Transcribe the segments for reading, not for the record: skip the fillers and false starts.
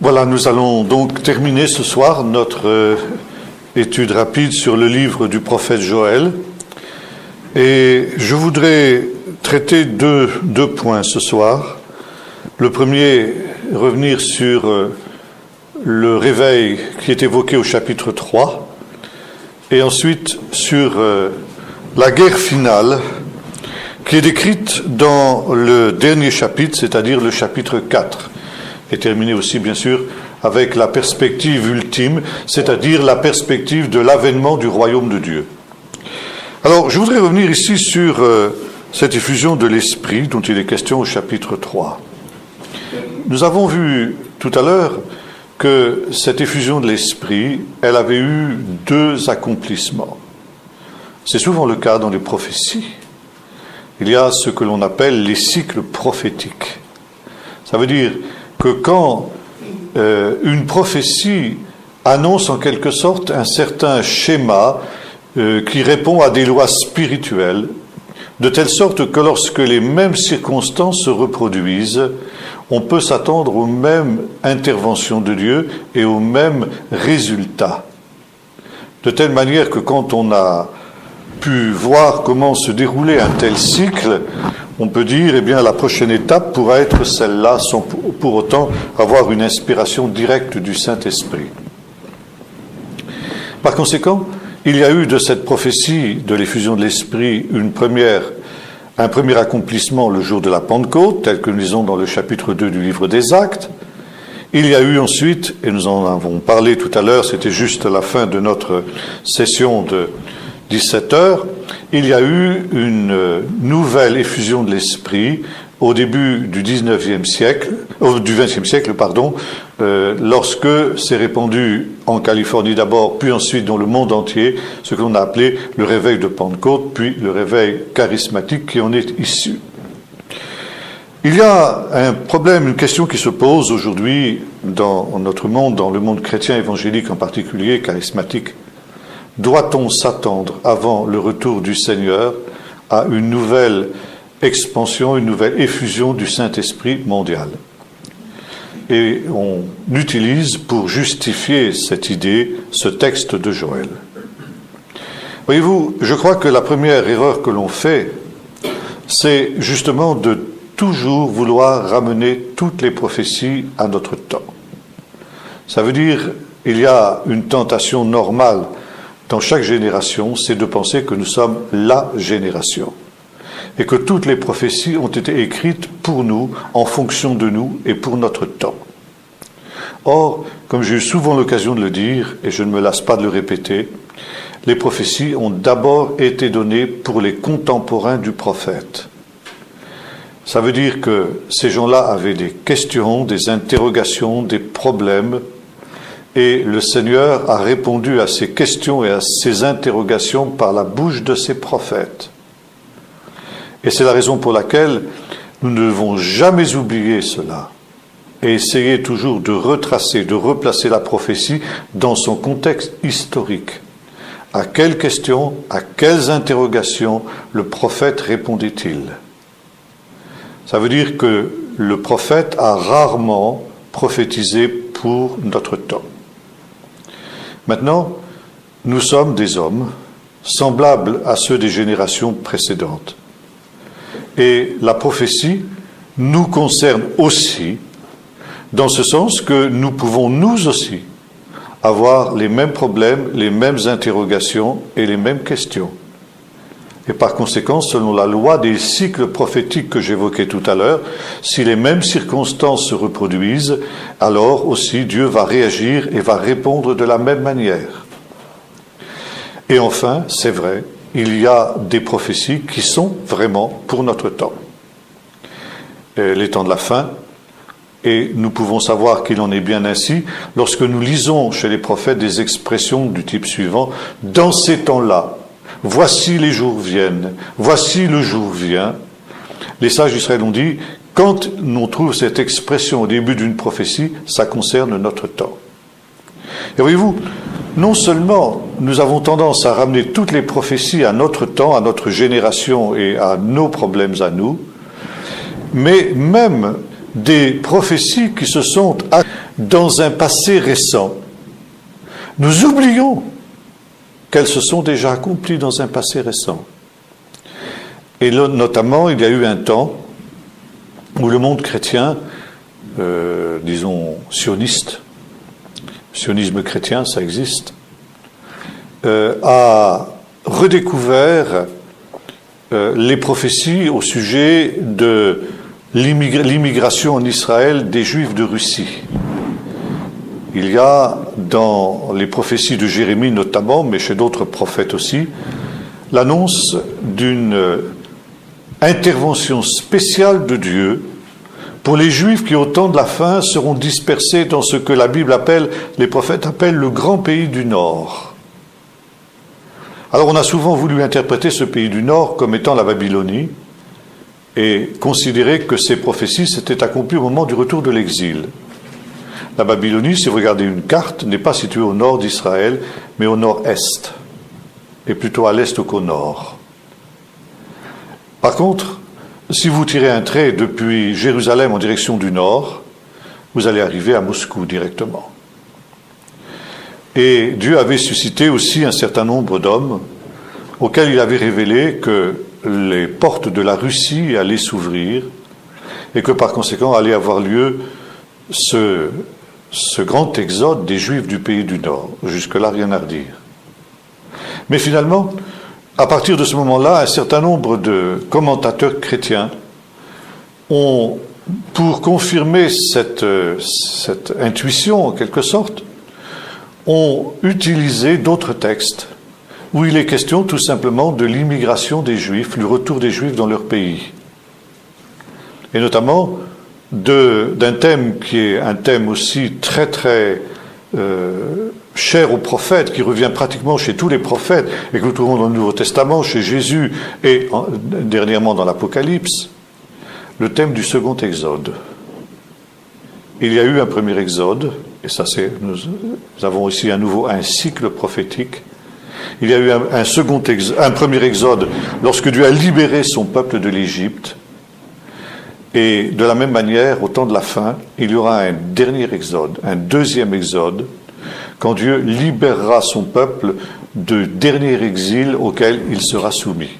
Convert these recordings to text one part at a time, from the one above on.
Voilà, nous allons donc terminer ce soir notre étude rapide sur le livre du prophète Joël. Et je voudrais traiter deux points ce soir. Le premier, revenir sur le réveil qui est évoqué au chapitre 3, et ensuite sur la guerre finale qui est décrite dans le dernier chapitre, c'est-à-dire le chapitre 4. Et terminer aussi, bien sûr, avec la perspective ultime, c'est-à-dire la perspective de l'avènement du royaume de Dieu. Alors, je voudrais revenir ici sur cette effusion de l'Esprit dont il est question au chapitre 3. Nous avons vu tout à l'heure que cette effusion de l'Esprit, elle avait eu deux accomplissements. C'est souvent le cas dans les prophéties. Il y a ce que l'on appelle les cycles prophétiques. Ça veut dire que quand une prophétie annonce en quelque sorte un certain schéma qui répond à des lois spirituelles, de telle sorte que lorsque les mêmes circonstances se reproduisent, on peut s'attendre aux mêmes interventions de Dieu et aux mêmes résultats. De telle manière que quand on a pu voir comment se déroulait un tel cycle, on peut dire, eh bien, la prochaine étape pourra être celle-là, sans pour autant avoir une inspiration directe du Saint-Esprit. Par conséquent, il y a eu de cette prophétie de l'effusion de l'Esprit un premier accomplissement le jour de la Pentecôte, tel que nous lisons dans le chapitre 2 du livre des Actes. Il y a eu ensuite, et nous en avons parlé tout à l'heure, c'était juste à la fin de notre session de 17 heures, il y a eu une nouvelle effusion de l'Esprit au début du du XXe siècle, lorsque s'est répandu en Californie d'abord, puis ensuite dans le monde entier, ce que l'on a appelé le réveil de Pentecôte, puis le réveil charismatique qui en est issu. Il y a un problème, une question qui se pose aujourd'hui dans notre monde, dans le monde chrétien évangélique en particulier, charismatique. Doit-on s'attendre, avant le retour du Seigneur, à une nouvelle expansion, une nouvelle effusion du Saint-Esprit mondial? Et on utilise pour justifier cette idée ce texte de Joël. Voyez-vous, je crois que la première erreur que l'on fait, c'est justement de toujours vouloir ramener toutes les prophéties à notre temps. Ça veut dire, il y a une tentation normale dans chaque génération, c'est de penser que nous sommes la génération et que toutes les prophéties ont été écrites pour nous, en fonction de nous et pour notre temps. Or, comme j'ai eu souvent l'occasion de le dire, et je ne me lasse pas de le répéter, les prophéties ont d'abord été données pour les contemporains du prophète. Ça veut dire que ces gens-là avaient des questions, des interrogations, des problèmes, et le Seigneur a répondu à ces questions et à ces interrogations par la bouche de ses prophètes. Et c'est la raison pour laquelle nous ne devons jamais oublier cela et essayer toujours de retracer, de replacer la prophétie dans son contexte historique. À quelles questions, à quelles interrogations le prophète répondait-il? Ça veut dire que le prophète a rarement prophétisé pour notre temps. Maintenant, nous sommes des hommes semblables à ceux des générations précédentes. Et la prophétie nous concerne aussi, dans ce sens que nous pouvons nous aussi avoir les mêmes problèmes, les mêmes interrogations et les mêmes questions. Et par conséquent, selon la loi des cycles prophétiques que j'évoquais tout à l'heure, si les mêmes circonstances se reproduisent, alors aussi Dieu va réagir et va répondre de la même manière. Et enfin, c'est vrai, il y a des prophéties qui sont vraiment pour notre temps. Les temps de la fin, et nous pouvons savoir qu'il en est bien ainsi lorsque nous lisons chez les prophètes des expressions du type suivant, « Dans ces temps-là, voici les jours viennent, voici le jour vient ». Les sages d'Israël ont dit, quand on trouve cette expression au début d'une prophétie, ça concerne notre temps. Et voyez-vous, non seulement nous avons tendance à ramener toutes les prophéties à notre temps, à notre génération et à nos problèmes à nous, mais même des prophéties qui se sont dans un passé récent, nous oublions qu'elles se sont déjà accomplies dans un passé récent. Et là, notamment, il y a eu un temps où le monde chrétien, disons sioniste, sionisme chrétien, ça existe, a redécouvert les prophéties au sujet de l'immigration en Israël des Juifs de Russie. Il y a dans les prophéties de Jérémie notamment, mais chez d'autres prophètes aussi, l'annonce d'une intervention spéciale de Dieu pour les Juifs qui, au temps de la fin, seront dispersés dans ce que la Bible appelle, les prophètes appellent le grand pays du Nord. Alors on a souvent voulu interpréter ce pays du Nord comme étant la Babylonie et considérer que ces prophéties s'étaient accomplies au moment du retour de l'exil. La Babylonie, si vous regardez une carte, n'est pas située au nord d'Israël, mais au nord-est, et plutôt à l'est qu'au nord. Par contre, si vous tirez un trait depuis Jérusalem en direction du nord, vous allez arriver à Moscou directement. Et Dieu avait suscité aussi un certain nombre d'hommes auxquels il avait révélé que les portes de la Russie allaient s'ouvrir et que par conséquent allait avoir lieu ce grand exode des Juifs du pays du Nord. Jusque-là, rien à redire. Mais finalement, à partir de ce moment-là, un certain nombre de commentateurs chrétiens ont, pour confirmer cette intuition en quelque sorte, ont utilisé d'autres textes où il est question tout simplement de l'immigration des Juifs, le retour des Juifs dans leur pays. Et notamment d'un thème qui est un thème aussi très très cher aux prophètes, qui revient pratiquement chez tous les prophètes, et que nous trouvons dans le Nouveau Testament, chez Jésus et dernièrement dans l'Apocalypse, le thème du second exode. Il y a eu un premier exode, et ça c'est, nous avons aussi un cycle prophétique. Il y a eu un premier exode lorsque Dieu a libéré son peuple de l'Égypte. Et de la même manière, au temps de la fin, il y aura un dernier exode, un deuxième exode, quand Dieu libérera son peuple du dernier exil auquel il sera soumis.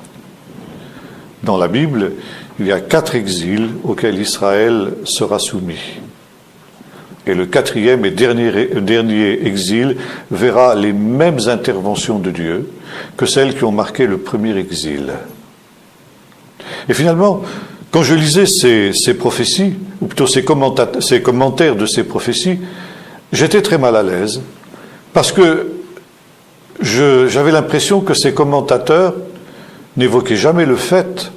Dans la Bible, il y a 4 exils auxquels Israël sera soumis. Et le 4e et dernier exil verra les mêmes interventions de Dieu que celles qui ont marqué le premier exil. Et finalement, quand je lisais ces prophéties, ou plutôt ces commentaires de ces prophéties, j'étais très mal à l'aise, parce que j'avais l'impression que ces commentateurs n'évoquaient jamais le fait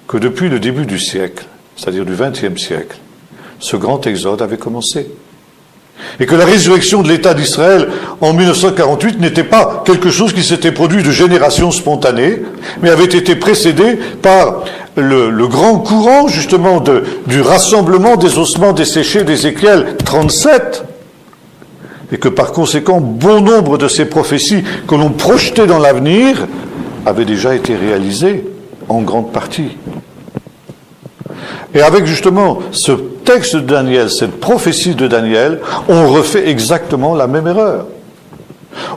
que depuis le début du siècle, c'est-à-dire du XXe siècle, ce grand exode avait commencé. Et que la résurrection de l'État d'Israël en 1948 n'était pas quelque chose qui s'était produit de génération spontanée, mais avait été précédé par le grand courant justement du rassemblement des ossements desséchés d'Ézéchiel 37, et que par conséquent bon nombre de ces prophéties que l'on projetait dans l'avenir avaient déjà été réalisées en grande partie. Et avec justement ce texte de Daniel, cette prophétie de Daniel, on refait exactement la même erreur.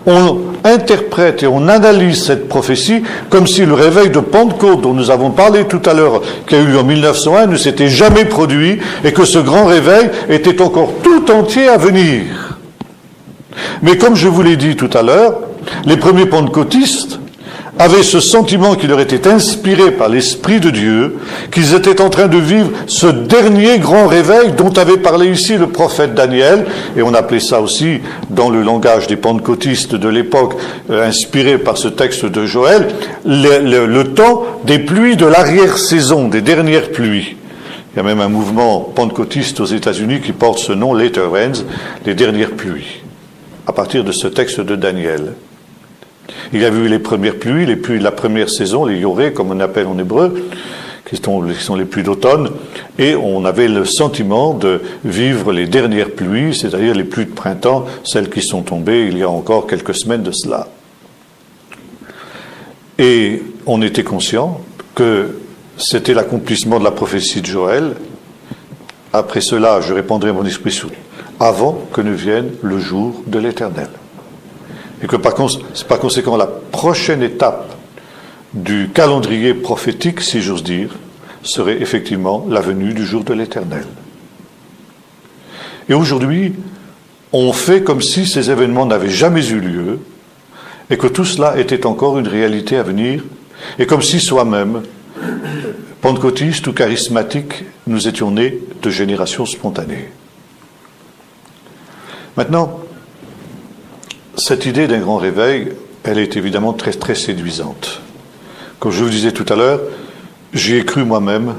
On interprète et on analyse cette prophétie comme si le réveil de Pentecôte, dont nous avons parlé tout à l'heure, qui a eu lieu en 1901, ne s'était jamais produit et que ce grand réveil était encore tout entier à venir. Mais comme je vous l'ai dit tout à l'heure, les premiers pentecôtistes avaient ce sentiment qui leur était inspiré par l'Esprit de Dieu, qu'ils étaient en train de vivre ce dernier grand réveil dont avait parlé ici le prophète Daniel, et on appelait ça aussi, dans le langage des pentecôtistes de l'époque, inspiré par ce texte de Joël, le temps des pluies de l'arrière-saison, des dernières pluies. Il y a même un mouvement pentecôtiste aux États-Unis qui porte ce nom, Later Rains, les dernières pluies, à partir de ce texte de Daniel. Il y a eu les premières pluies de la première saison, les yoré, comme on appelle en hébreu, qui sont les pluies d'automne, et on avait le sentiment de vivre les dernières pluies, c'est-à-dire les pluies de printemps, celles qui sont tombées il y a encore quelques semaines de cela. Et on était conscient que c'était l'accomplissement de la prophétie de Joël, après cela, je répandrai mon esprit sur eux, avant que ne vienne le jour de l'Éternel. Et que par conséquent, la prochaine étape du calendrier prophétique, si j'ose dire, serait effectivement la venue du jour de l'Éternel. Et aujourd'hui, on fait comme si ces événements n'avaient jamais eu lieu, et que tout cela était encore une réalité à venir, et comme si soi-même, pentecôtistes ou charismatiques, nous étions nés de génération spontanée. Maintenant, cette idée d'un grand réveil, elle est évidemment très, très séduisante. Comme je vous disais tout à l'heure, j'y ai cru moi-même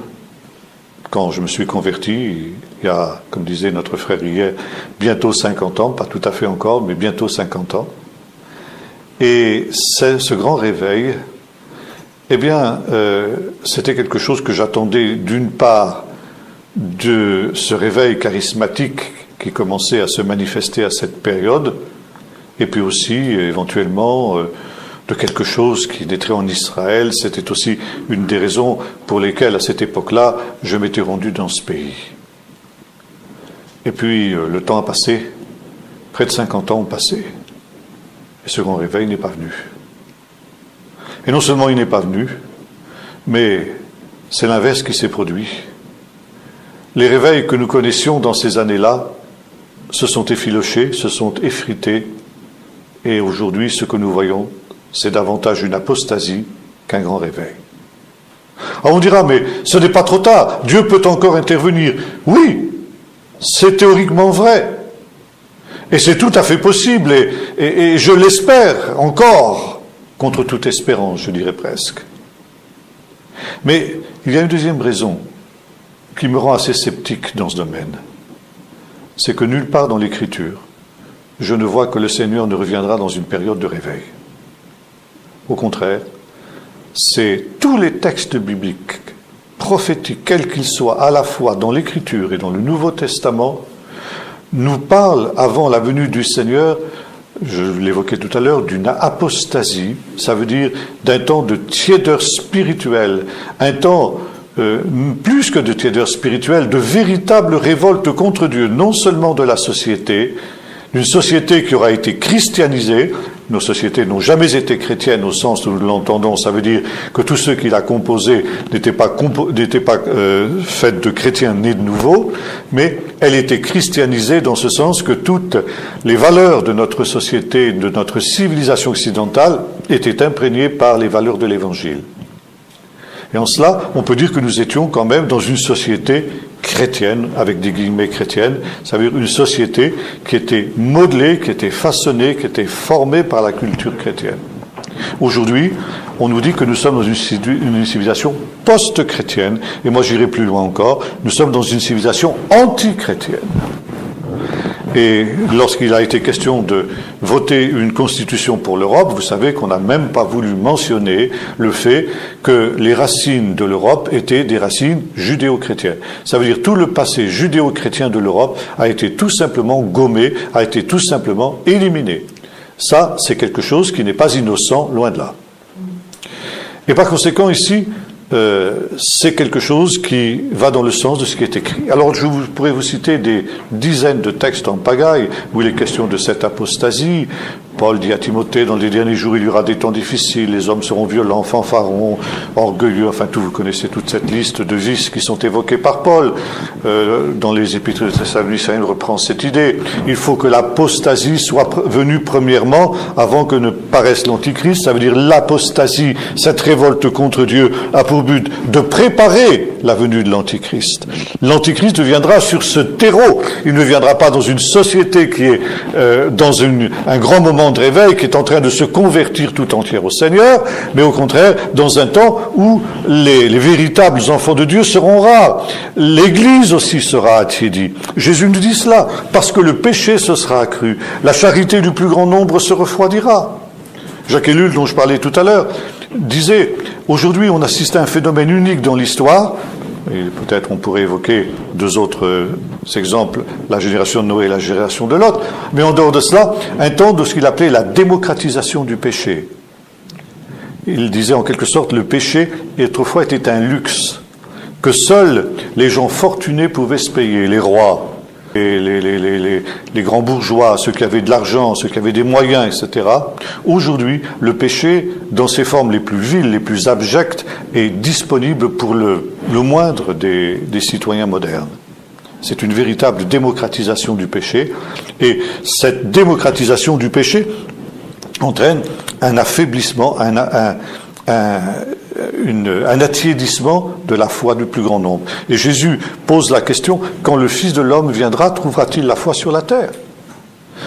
quand je me suis converti, il y a, comme disait notre frère hier, bientôt 50 ans, pas tout à fait encore, mais bientôt 50 ans. Et ce grand réveil, eh bien, c'était quelque chose que j'attendais d'une part de ce réveil charismatique qui commençait à se manifester à cette période, et puis aussi, éventuellement, de quelque chose qui naîtrait en Israël. C'était aussi une des raisons pour lesquelles, à cette époque-là, je m'étais rendu dans ce pays. Et puis, le temps a passé, près de 50 ans ont passé, et ce grand réveil n'est pas venu. Et non seulement il n'est pas venu, mais c'est l'inverse qui s'est produit. Les réveils que nous connaissions dans ces années-là se sont effilochés, se sont effrités, et aujourd'hui, ce que nous voyons, c'est davantage une apostasie qu'un grand réveil. Alors on dira, mais ce n'est pas trop tard, Dieu peut encore intervenir. Oui, c'est théoriquement vrai. Et c'est tout à fait possible, et je l'espère encore, contre toute espérance, je dirais presque. Mais il y a une deuxième raison qui me rend assez sceptique dans ce domaine. C'est que nulle part dans l'Écriture, je ne vois que le Seigneur ne reviendra dans une période de réveil. Au contraire, c'est tous les textes bibliques, prophétiques, quels qu'ils soient, à la fois dans l'Écriture et dans le Nouveau Testament, nous parlent, avant la venue du Seigneur, je l'évoquais tout à l'heure, d'une apostasie, ça veut dire d'un temps de tiédeur spirituelle, un temps plus que de tiédeur spirituelle, de véritable révolte contre Dieu, non seulement de la société, d'une société qui aura été christianisée. Nos sociétés n'ont jamais été chrétiennes au sens où nous l'entendons. Ça veut dire que tous ceux qui la composaient n'étaient pas faits de chrétiens nés de nouveau, mais elle était christianisée dans ce sens que toutes les valeurs de notre société, de notre civilisation occidentale, étaient imprégnées par les valeurs de l'Évangile. Et en cela, on peut dire que nous étions quand même dans une société chrétienne, avec des guillemets chrétiennes, ça veut dire une société qui était modelée, qui était façonnée, qui était formée par la culture chrétienne. Aujourd'hui, on nous dit que nous sommes dans une civilisation post-chrétienne, et moi j'irai plus loin encore, nous sommes dans une civilisation anti-chrétienne. Et lorsqu'il a été question de voter une constitution pour l'Europe, vous savez qu'on n'a même pas voulu mentionner le fait que les racines de l'Europe étaient des racines judéo-chrétiennes. Ça veut dire tout le passé judéo-chrétien de l'Europe a été tout simplement gommé, a été tout simplement éliminé. Ça, c'est quelque chose qui n'est pas innocent, loin de là. Et par conséquent, ici, c'est quelque chose qui va dans le sens de ce qui est écrit. Alors je pourrais vous citer des dizaines de textes en pagaille où il est question de cette apostasie. Paul dit à Timothée, dans les derniers jours il y aura des temps difficiles, les hommes seront violents, fanfarons, orgueilleux, enfin tout, vous connaissez toute cette liste de vices qui sont évoqués par Paul. Dans les épîtres de Thessaloniciens, il reprend cette idée. Il faut que l'apostasie soit venue premièrement avant que ne paraisse l'Antichrist. Ça veut dire l'apostasie, cette révolte contre Dieu, a pour but de préparer la venue de l'Antichrist. L'Antichrist viendra sur ce terreau. Il ne viendra pas dans une société qui est dans un grand moment de réveil, qui est en train de se convertir tout entière au Seigneur, mais au contraire, dans un temps où les véritables enfants de Dieu seront rares. L'Église aussi sera attiédie. Jésus nous dit cela, parce que le péché se sera accru. La charité du plus grand nombre se refroidira. Jacques Ellul, dont je parlais tout à l'heure, disait, aujourd'hui on assiste à un phénomène unique dans l'histoire, et peut-être on pourrait évoquer deux autres exemples, la génération de Noé et la génération de Lot, mais en dehors de cela, un temps de ce qu'il appelait la démocratisation du péché. Il disait en quelque sorte, le péché autrefois était un luxe. que seuls les gens fortunés pouvaient se payer, les rois, les grands bourgeois, ceux qui avaient de l'argent, ceux qui avaient des moyens, etc. Aujourd'hui, le péché, dans ses formes les plus viles, les plus abjectes, est disponible pour le moindre des citoyens modernes. C'est une véritable démocratisation du péché, et cette démocratisation du péché entraîne un affaiblissement, un attiédissement de la foi du plus grand nombre. Et Jésus pose la question, quand le Fils de l'homme viendra, trouvera-t-il la foi sur la terre?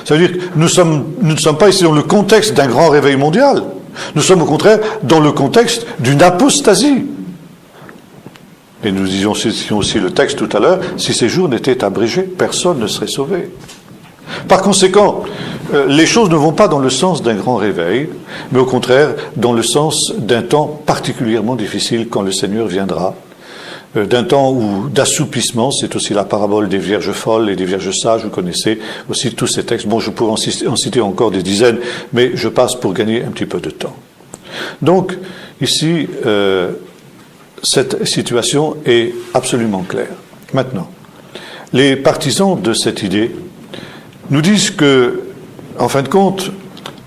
Ça veut dire que nous ne sommes pas ici dans le contexte d'un grand réveil mondial. Nous sommes au contraire dans le contexte d'une apostasie. Et nous disions aussi le texte tout à l'heure, si ces jours n'étaient abrégés, personne ne serait sauvé. Par conséquent, les choses ne vont pas dans le sens d'un grand réveil, mais au contraire dans le sens d'un temps particulièrement difficile quand le Seigneur viendra, d'un temps d'assoupissement. C'est aussi la parabole des vierges folles et des vierges sages, vous connaissez aussi tous ces textes. Bon, je pourrais en citer encore des dizaines, mais je passe pour gagner un petit peu de temps. Donc, ici, cette situation est absolument claire. Maintenant, les partisans de cette idée nous disent que, en fin de compte,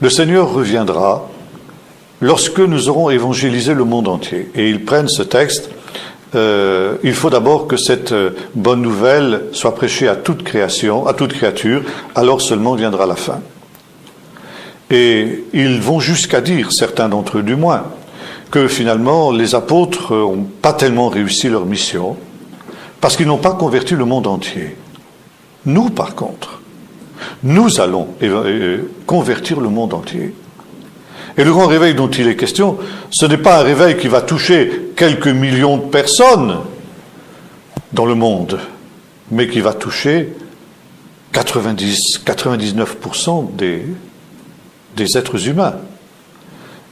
le Seigneur reviendra lorsque nous aurons évangélisé le monde entier. Et ils prennent ce texte, il faut d'abord que cette bonne nouvelle soit prêchée à toute création, à toute créature, alors seulement viendra la fin. Et ils vont jusqu'à dire, certains d'entre eux du moins, que finalement les apôtres n'ont pas tellement réussi leur mission, parce qu'ils n'ont pas converti le monde entier. Nous, par contre, nous allons convertir le monde entier. Et le grand réveil dont il est question, ce n'est pas un réveil qui va toucher quelques millions de personnes dans le monde, mais qui va toucher 99% des êtres humains.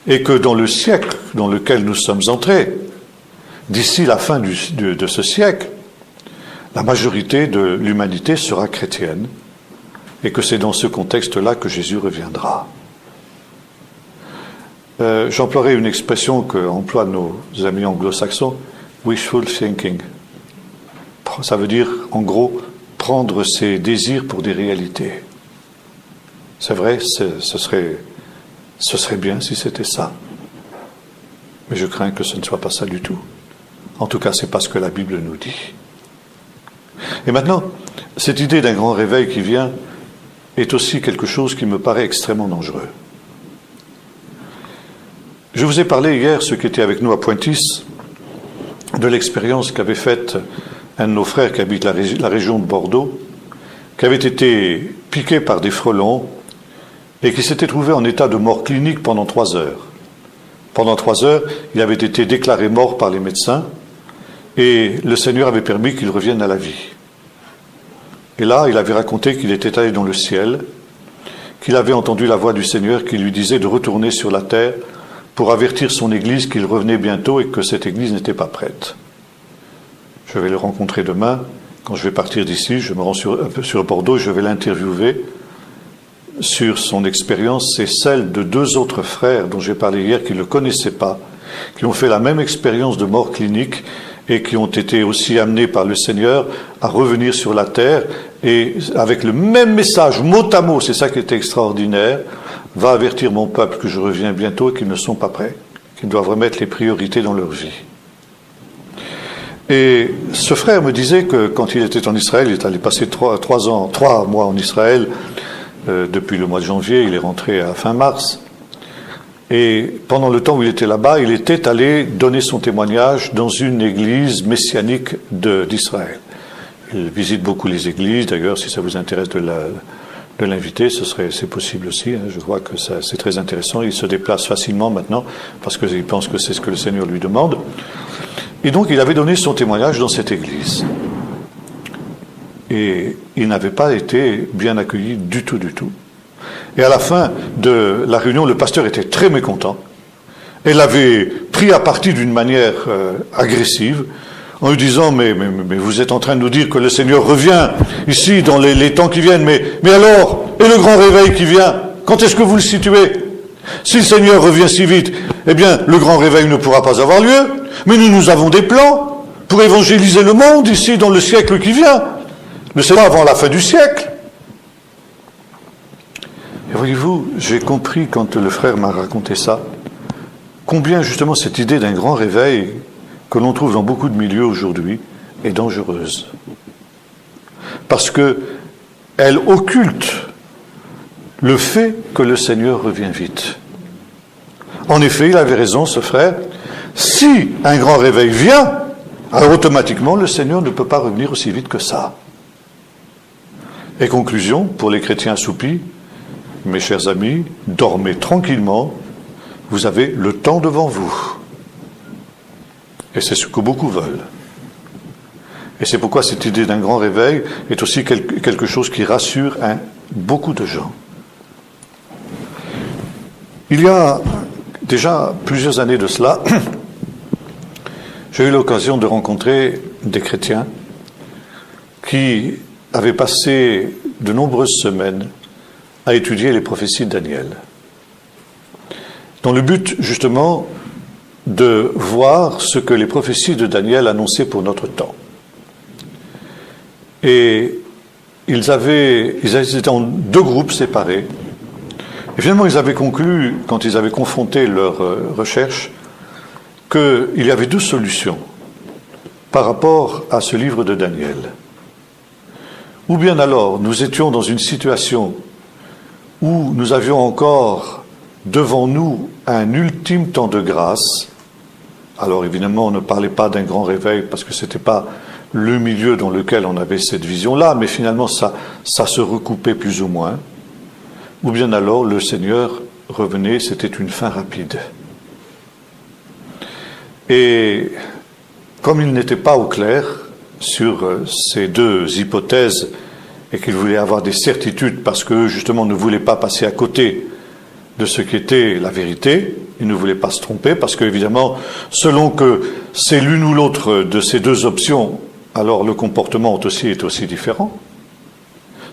Et que dans le siècle dans lequel nous sommes entrés, d'ici la fin de ce siècle, la majorité de l'humanité sera chrétienne, et que c'est dans ce contexte-là que Jésus reviendra. J'emploierai une expression qu'emploient nos amis anglo-saxons, wishful thinking. Ça veut dire, en gros, prendre ses désirs pour des réalités. C'est vrai, ce serait bien si c'était ça. Mais je crains que ce ne soit pas ça du tout. En tout cas, c'est pas ce que la Bible nous dit. Et maintenant, cette idée d'un grand réveil qui vient est aussi quelque chose qui me paraît extrêmement dangereux. Je vous ai parlé hier, ceux qui étaient avec nous à Pointis, de l'expérience qu'avait faite un de nos frères qui habite la région de Bordeaux, qui avait été piqué par des frelons et qui s'était trouvé en état de mort clinique pendant 3 heures. Pendant 3 heures, il avait été déclaré mort par les médecins et le Seigneur avait permis qu'il revienne à la vie. Et là, il avait raconté qu'il était allé dans le ciel, qu'il avait entendu la voix du Seigneur qui lui disait de retourner sur la terre pour avertir son Église qu'il revenait bientôt et que cette Église n'était pas prête. Je vais le rencontrer demain. Quand je vais partir d'ici, je me rends sur Bordeaux, je vais l'interviewer sur son expérience. C'est celle de 2 autres frères dont j'ai parlé hier qui ne le connaissaient pas, qui ont fait la même expérience de mort clinique et qui ont été aussi amenés par le Seigneur à revenir sur la terre et avec le même message, mot à mot, c'est ça qui est extraordinaire, va avertir mon peuple que je reviens bientôt et qu'ils ne sont pas prêts, qu'ils doivent remettre les priorités dans leur vie. Et ce frère me disait que quand il était en Israël, il est allé passer 3 mois en Israël, depuis le mois de janvier, il est rentré à fin mars, et pendant le temps où il était là-bas, il était allé donner son témoignage dans une église messianique d'Israël. Il visite beaucoup les églises, d'ailleurs, si ça vous intéresse de l'inviter, c'est possible aussi, hein. Je vois que c'est très intéressant, il se déplace facilement maintenant, parce qu'il pense que c'est ce que le Seigneur lui demande. Et donc il avait donné son témoignage dans cette église. Et il n'avait pas été bien accueilli du tout. Et à la fin de la réunion, le pasteur était très mécontent. Et l'avait pris à partie d'une manière agressive, en lui disant, mais vous êtes en train de nous dire que le Seigneur revient ici dans les temps qui viennent, mais alors, et le grand réveil qui vient, quand est-ce que vous le situez? Si le Seigneur revient si vite, eh bien, le grand réveil ne pourra pas avoir lieu, mais nous avons des plans. pour évangéliser le monde ici dans le siècle qui vient. Mais c'est pas avant la fin du siècle. Et voyez-vous, j'ai compris quand le frère m'a raconté ça, combien justement cette idée d'un grand réveil que l'on trouve dans beaucoup de milieux aujourd'hui est dangereuse. Parce que elle occulte le fait que le Seigneur revient vite. En effet, il avait raison, ce frère. Si un grand réveil vient, alors automatiquement, le Seigneur ne peut pas revenir aussi vite que ça. Et conclusion, pour les chrétiens assoupis, mes chers amis, dormez tranquillement, vous avez le temps devant vous. Et c'est ce que beaucoup veulent. Et c'est pourquoi cette idée d'un grand réveil est aussi quelque chose qui rassure beaucoup de gens. Il y a déjà plusieurs années de cela, j'ai eu l'occasion de rencontrer des chrétiens qui avaient passé de nombreuses semaines à étudier les prophéties de Daniel, dans le but justement de voir ce que les prophéties de Daniel annonçaient pour notre temps. Et ils étaient en deux groupes séparés. Et finalement, ils avaient conclu, quand ils avaient confronté leurs recherches, qu'il y avait deux solutions par rapport à ce livre de Daniel. Ou bien alors, nous étions dans une situation où nous avions encore devant nous un ultime temps de grâce. Alors évidemment, on ne parlait pas d'un grand réveil parce que ce n'était pas le milieu dans lequel on avait cette vision-là, mais finalement ça se recoupait plus ou moins. Ou bien alors le Seigneur revenait, c'était une fin rapide. Et comme il n'était pas au clair sur ces deux hypothèses et qu'il voulait avoir des certitudes parce qu'eux justement ne voulaient pas passer à côté de ce qui était la vérité, ils ne voulaient pas se tromper parce qu'évidemment, selon que c'est l'une ou l'autre de ces deux options, alors le comportement est aussi différent.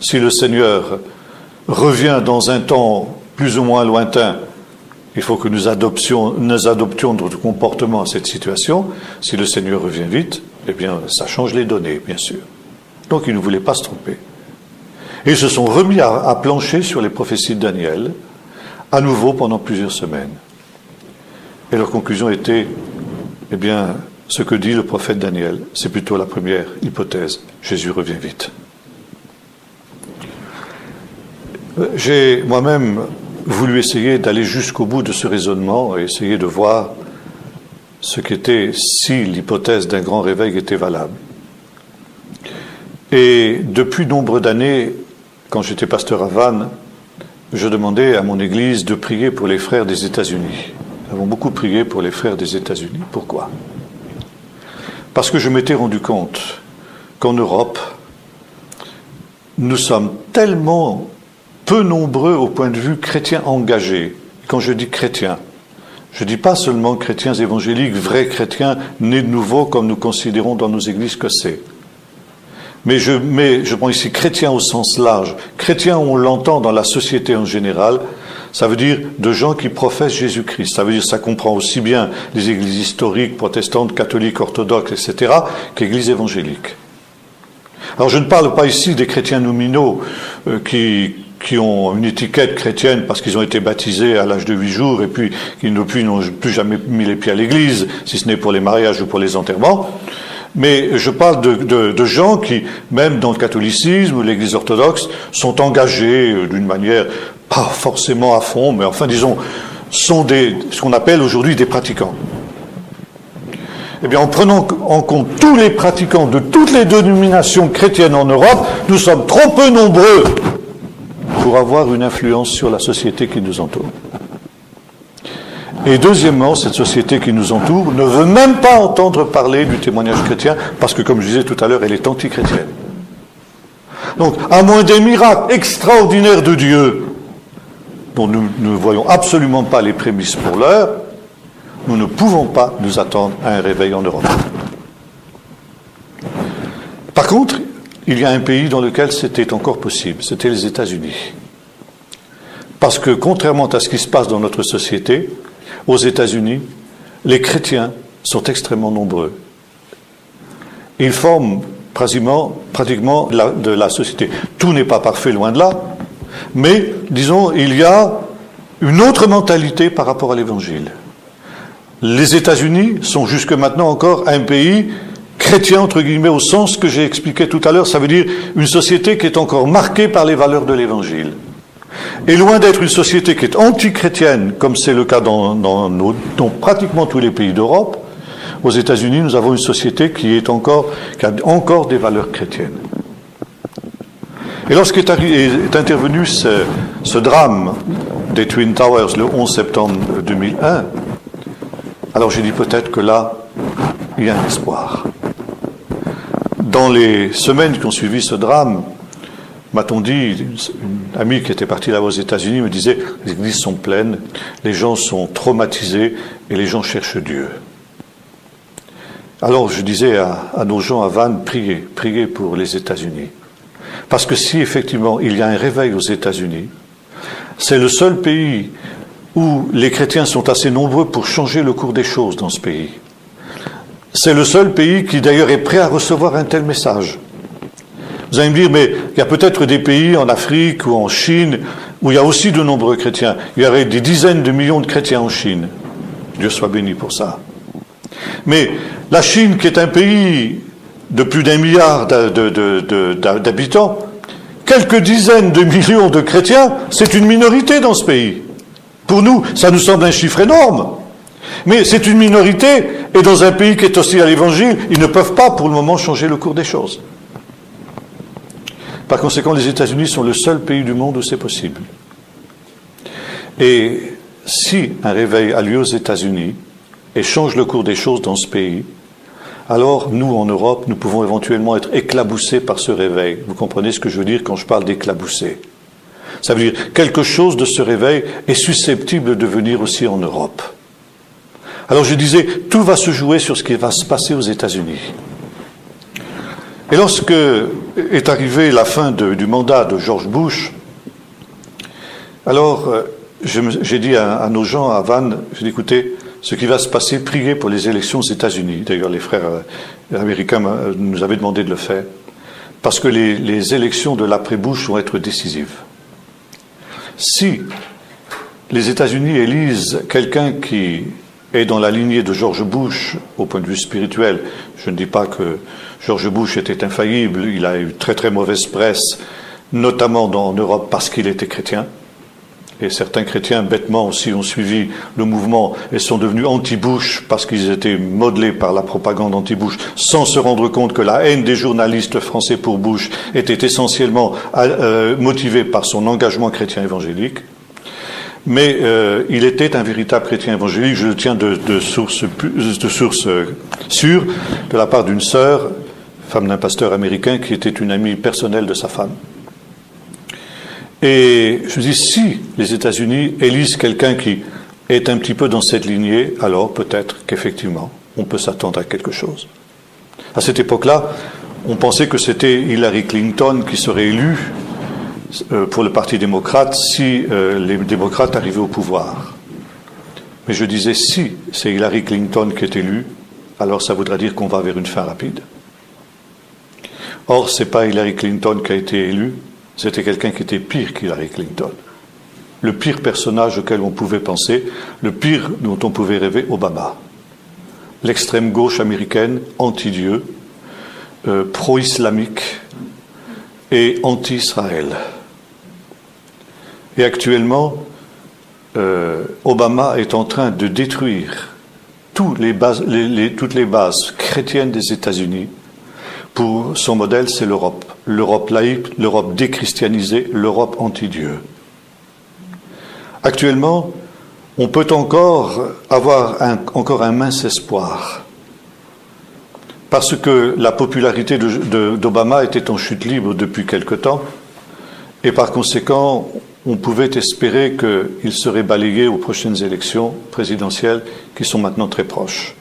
Si le Seigneur revient dans un temps plus ou moins lointain, il faut que nous adoptions notre comportement à cette situation. Si le Seigneur revient vite, eh bien, ça change les données, bien sûr. Donc, ils ne voulaient pas se tromper. Et ils se sont remis à plancher sur les prophéties de Daniel, à nouveau pendant plusieurs semaines. Et leur conclusion était, eh bien, ce que dit le prophète Daniel, c'est plutôt la première hypothèse. Jésus revient vite. J'ai moi-même voulu essayer d'aller jusqu'au bout de ce raisonnement et essayer de voir ce qu'était, si l'hypothèse d'un grand réveil était valable. Et depuis nombre d'années, quand j'étais pasteur à Vannes, je demandais à mon église de prier pour les frères des États-Unis. Nous avons beaucoup prié pour les frères des États-Unis. Pourquoi ? Parce que je m'étais rendu compte qu'en Europe, nous sommes tellement peu nombreux au point de vue chrétien engagé. Quand je dis chrétien, je ne dis pas seulement chrétiens évangéliques, vrais chrétiens nés de nouveau comme nous considérons dans nos églises que c'est. Mais je prends ici chrétien au sens large. Chrétien, on l'entend dans la société en général, ça veut dire de gens qui professent Jésus-Christ. Ça veut dire ça comprend aussi bien les églises historiques, protestantes, catholiques, orthodoxes, etc., qu'églises évangéliques. Alors je ne parle pas ici des chrétiens nominaux qui ont une étiquette chrétienne parce qu'ils ont été baptisés à l'âge de 8 jours et puis qui n'ont plus jamais mis les pieds à l'église, si ce n'est pour les mariages ou pour les enterrements. Mais je parle de gens qui, même dans le catholicisme ou l'église orthodoxe, sont engagés d'une manière pas forcément à fond, mais enfin disons, sont ce qu'on appelle aujourd'hui des pratiquants. Eh bien, en prenant en compte tous les pratiquants de toutes les dénominations chrétiennes en Europe, nous sommes trop peu nombreux pour avoir une influence sur la société qui nous entoure. Et deuxièmement, cette société qui nous entoure ne veut même pas entendre parler du témoignage chrétien, parce que, comme je disais tout à l'heure, elle est anti-chrétienne. Donc, à moins des miracles extraordinaires de Dieu, dont nous ne voyons absolument pas les prémices pour l'heure, nous ne pouvons pas nous attendre à un réveil en Europe. Par contre, il y a un pays dans lequel c'était encore possible, c'était les États-Unis. Parce que, contrairement à ce qui se passe dans notre société, aux États-Unis, les chrétiens sont extrêmement nombreux. Ils forment pratiquement de la société. Tout n'est pas parfait, loin de là, mais, disons, il y a une autre mentalité par rapport à l'Évangile. Les États-Unis sont jusque maintenant encore un pays chrétien, entre guillemets, au sens que j'ai expliqué tout à l'heure. Ça veut dire une société qui est encore marquée par les valeurs de l'Évangile. Et loin d'être une société qui est anti-chrétienne, comme c'est le cas dans pratiquement tous les pays d'Europe, aux États-Unis, nous avons une société qui a encore des valeurs chrétiennes. Et lorsqu'est intervenu ce drame des Twin Towers le 11 septembre 2001, alors j'ai dit peut-être que là, il y a un espoir. Dans les semaines qui ont suivi ce drame, m'a-t-on dit, une amie qui était partie là aux États-Unis me disait, les églises sont pleines, les gens sont traumatisés et les gens cherchent Dieu. Alors je disais à nos gens à Vannes, priez pour les États-Unis. Parce que si effectivement il y a un réveil aux États-Unis, c'est le seul pays où les chrétiens sont assez nombreux pour changer le cours des choses dans ce pays. C'est le seul pays qui d'ailleurs est prêt à recevoir un tel message. Vous allez me dire, mais il y a peut-être des pays en Afrique ou en Chine où il y a aussi de nombreux chrétiens. Il y aurait des dizaines de millions de chrétiens en Chine. Dieu soit béni pour ça. Mais la Chine, qui est un pays de plus d'1 milliard d'habitants, quelques dizaines de millions de chrétiens, c'est une minorité dans ce pays. Pour nous, ça nous semble un chiffre énorme. Mais c'est une minorité, et dans un pays qui est hostile à l'Évangile, ils ne peuvent pas pour le moment changer le cours des choses. Par conséquent, les États-Unis sont le seul pays du monde où c'est possible. Et si un réveil a lieu aux États-Unis et change le cours des choses dans ce pays, alors nous, en Europe, nous pouvons éventuellement être éclaboussés par ce réveil. Vous comprenez ce que je veux dire quand je parle d'éclabousser? Ça veut dire quelque chose de ce réveil est susceptible de venir aussi en Europe. Alors je disais, tout va se jouer sur ce qui va se passer aux États-Unis. Et lorsque est arrivée la fin du mandat de George Bush, alors j'ai dit à nos gens à Vannes, j'ai dit, écoutez, ce qui va se passer, priez pour les élections aux États-Unis. D'ailleurs, les frères américains nous avaient demandé de le faire, parce que les élections de l'après-Bush vont être décisives. Si les États-Unis élisent quelqu'un qui est dans la lignée de George Bush, au point de vue spirituel, je ne dis pas que George Bush était infaillible, il a eu très très mauvaise presse, notamment en Europe parce qu'il était chrétien. Et certains chrétiens, bêtement aussi, ont suivi le mouvement et sont devenus anti-Bush parce qu'ils étaient modelés par la propagande anti-Bush, sans se rendre compte que la haine des journalistes français pour Bush était essentiellement motivée par son engagement chrétien évangélique. Mais il était un véritable chrétien évangélique, je le tiens de source sûre, de la part d'une sœur, femme d'un pasteur américain, qui était une amie personnelle de sa femme. Et je dis, si les États-Unis élisent quelqu'un qui est un petit peu dans cette lignée, alors peut-être qu'effectivement, on peut s'attendre à quelque chose. À cette époque-là, on pensait que c'était Hillary Clinton qui serait élue pour le Parti démocrate si les démocrates arrivaient au pouvoir. Mais je disais, si c'est Hillary Clinton qui est élue, alors ça voudra dire qu'on va vers une fin rapide. Or, ce n'est pas Hillary Clinton qui a été élue, c'était quelqu'un qui était pire qu'Hillary Clinton. Le pire personnage auquel on pouvait penser, le pire dont on pouvait rêver, Obama. L'extrême gauche américaine, anti-Dieu, pro-islamique et anti-Israël. Et actuellement, Obama est en train de détruire toutes les bases chrétiennes des États-Unis. Pour son modèle, c'est l'Europe. L'Europe laïque, l'Europe déchristianisée, l'Europe anti-Dieu. Actuellement, on peut encore avoir un mince espoir. Parce que la popularité d'Obama était en chute libre depuis quelque temps, et par conséquent, on pouvait espérer qu'il serait balayé aux prochaines élections présidentielles qui sont maintenant très proches.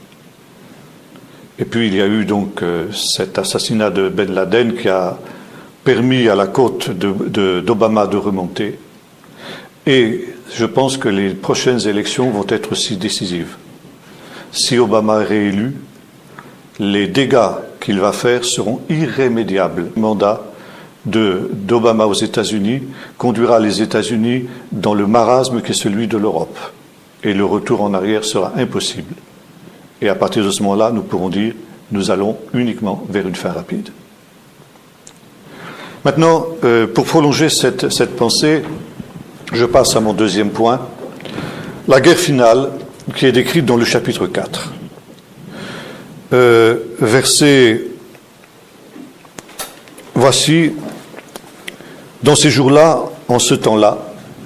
Et puis il y a eu donc cet assassinat de Ben Laden qui a permis à la côte d'Obama de remonter. Et je pense que les prochaines élections vont être aussi décisives. Si Obama est réélu, les dégâts qu'il va faire seront irrémédiables. Le mandat d'Obama aux États-Unis conduira les États-Unis dans le marasme qui est celui de l'Europe. Et le retour en arrière sera impossible. Et à partir de ce moment-là, nous pourrons dire, nous allons uniquement vers une fin rapide. Maintenant, pour prolonger cette pensée, je passe à mon deuxième point, la guerre finale qui est décrite dans le chapitre 4. Verset, voici, dans ces jours-là, en ce temps-là,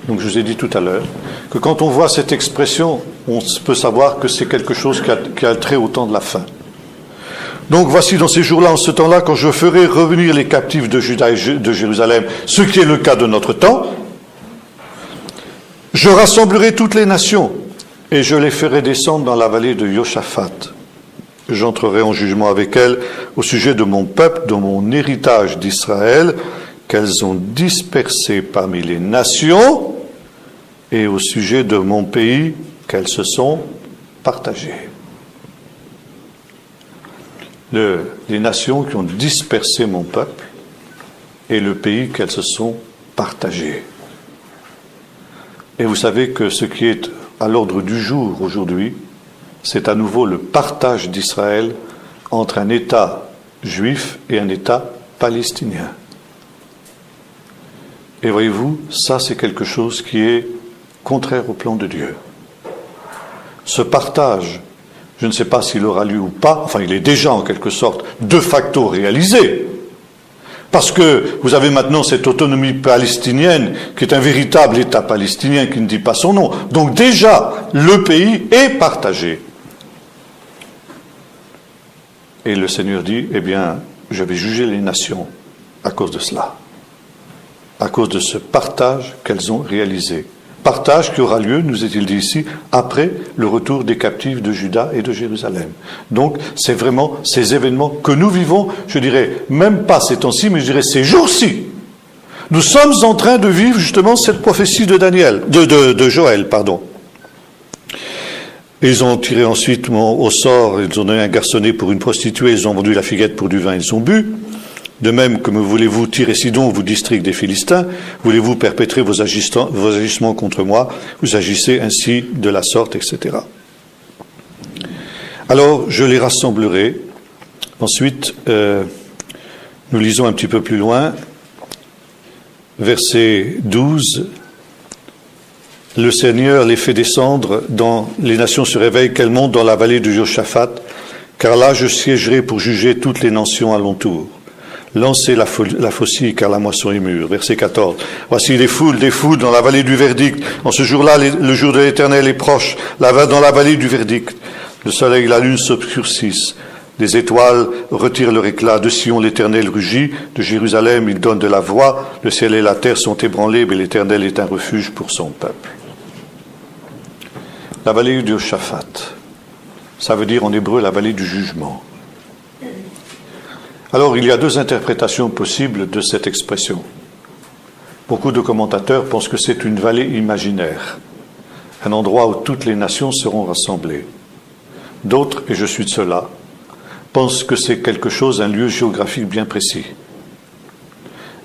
donc je vous ai dit tout à l'heure, que quand on voit cette expression, on peut savoir que c'est quelque chose qui a trait au temps de la fin. Donc voici dans ces jours-là, en ce temps-là, quand je ferai revenir les captifs de Juda et de Jérusalem, ce qui est le cas de notre temps, je rassemblerai toutes les nations et je les ferai descendre dans la vallée de Yoshaphat. J'entrerai en jugement avec elles au sujet de mon peuple, de mon héritage d'Israël, qu'elles ont dispersé parmi les nations, et au sujet de mon pays, qu'elles se sont partagées. Les nations qui ont dispersé mon peuple et le pays qu'elles se sont partagées. Et vous savez que ce qui est à l'ordre du jour aujourd'hui, c'est à nouveau le partage d'Israël entre un État juif et un État palestinien. Et voyez-vous, ça c'est quelque chose qui est contraire au plan de Dieu. Ce partage, je ne sais pas s'il aura lieu ou pas, enfin il est déjà en quelque sorte de facto réalisé, parce que vous avez maintenant cette autonomie palestinienne qui est un véritable État palestinien qui ne dit pas son nom. Donc déjà, le pays est partagé. Et le Seigneur dit, eh bien, je vais juger les nations à cause de cela, à cause de ce partage qu'elles ont réalisé. Partage qui aura lieu, nous est-il dit ici, après le retour des captifs de Juda et de Jérusalem. Donc, c'est vraiment ces événements que nous vivons, je dirais, même pas ces temps-ci, mais je dirais ces jours-ci. Nous sommes en train de vivre justement cette prophétie de Joël, pardon. Ils ont tiré ensuite au sort, ils ont donné un garçonnet pour une prostituée, ils ont vendu la figuette pour du vin, ils ont bu. De même que voulez-vous tirer Sidon, vous district des Philistins, voulez-vous perpétrer vos agissements contre moi, vous agissez ainsi de la sorte, etc. Alors, je les rassemblerai. Ensuite, nous lisons un petit peu plus loin, verset 12. Le Seigneur les fait descendre, les nations se réveillent, qu'elles montent dans la vallée de Joshaphat, car là je siégerai pour juger toutes les nations alentour. Lancez la faucille, car la moisson est mûre. Verset 14. Voici des foules dans la vallée du verdict. En ce jour-là, le jour de l'Éternel est proche. Dans la vallée du verdict, le soleil et la lune s'obscurcissent. Les étoiles retirent leur éclat. De Sion, l'Éternel rugit. De Jérusalem, il donne de la voix. Le ciel et la terre sont ébranlés, mais l'Éternel est un refuge pour son peuple. La vallée de Joshaphat, ça veut dire en hébreu la vallée du jugement. Alors, il y a deux interprétations possibles de cette expression. Beaucoup de commentateurs pensent que c'est une vallée imaginaire, un endroit où toutes les nations seront rassemblées. D'autres, et je suis de ceux-là, pensent que c'est quelque chose, un lieu géographique bien précis.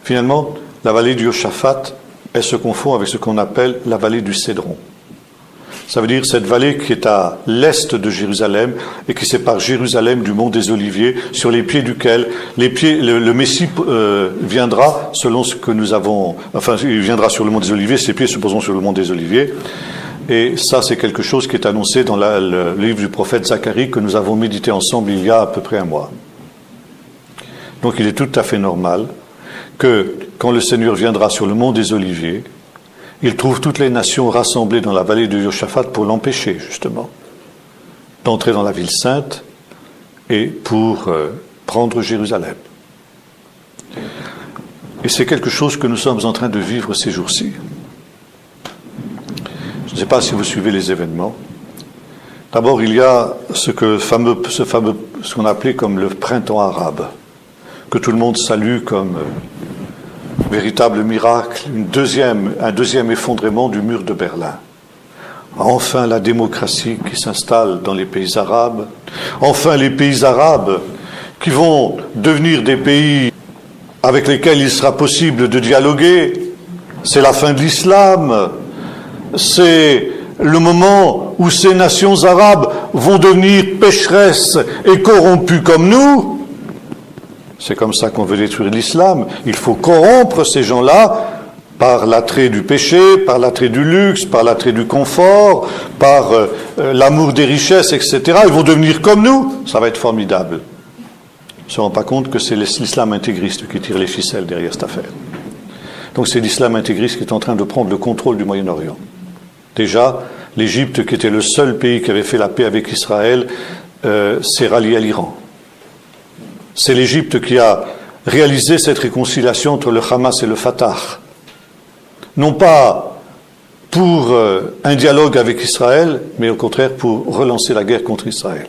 Finalement, la vallée du Joshaphat, elle se confond avec ce qu'on appelle la vallée du Cédron. Ça veut dire cette vallée qui est à l'est de Jérusalem et qui sépare Jérusalem du mont des Oliviers, sur les pieds duquel le Messie viendra, selon ce que nous avons... Enfin, il viendra sur le mont des Oliviers, ses pieds se poseront sur le mont des Oliviers. Et ça, c'est quelque chose qui est annoncé dans le livre du prophète Zacharie que nous avons médité ensemble il y a à peu près un mois. Donc il est tout à fait normal que quand le Seigneur viendra sur le mont des Oliviers, il trouve toutes les nations rassemblées dans la vallée de Joshaphat pour l'empêcher, justement, d'entrer dans la ville sainte et pour prendre Jérusalem. Et c'est quelque chose que nous sommes en train de vivre ces jours-ci. Je ne sais pas si vous suivez les événements. D'abord, il y a ce qu'on appelait comme le printemps arabe, que tout le monde salue comme véritable miracle, un deuxième effondrement du mur de Berlin. Enfin la démocratie qui s'installe dans les pays arabes. Enfin les pays arabes qui vont devenir des pays avec lesquels il sera possible de dialoguer. C'est la fin de l'islam. C'est le moment où ces nations arabes vont devenir pécheresses et corrompues comme nous. C'est comme ça qu'on veut détruire l'islam. Il faut corrompre ces gens-là par l'attrait du péché, par l'attrait du luxe, par l'attrait du confort, par l'amour des richesses, etc. Ils vont devenir comme nous. Ça va être formidable. On ne se rend pas compte que c'est l'islam intégriste qui tire les ficelles derrière cette affaire. Donc c'est l'islam intégriste qui est en train de prendre le contrôle du Moyen-Orient. Déjà, l'Égypte, qui était le seul pays qui avait fait la paix avec Israël, s'est ralliée à l'Iran. C'est l'Égypte qui a réalisé cette réconciliation entre le Hamas et le Fatah. Non pas pour un dialogue avec Israël, mais au contraire pour relancer la guerre contre Israël.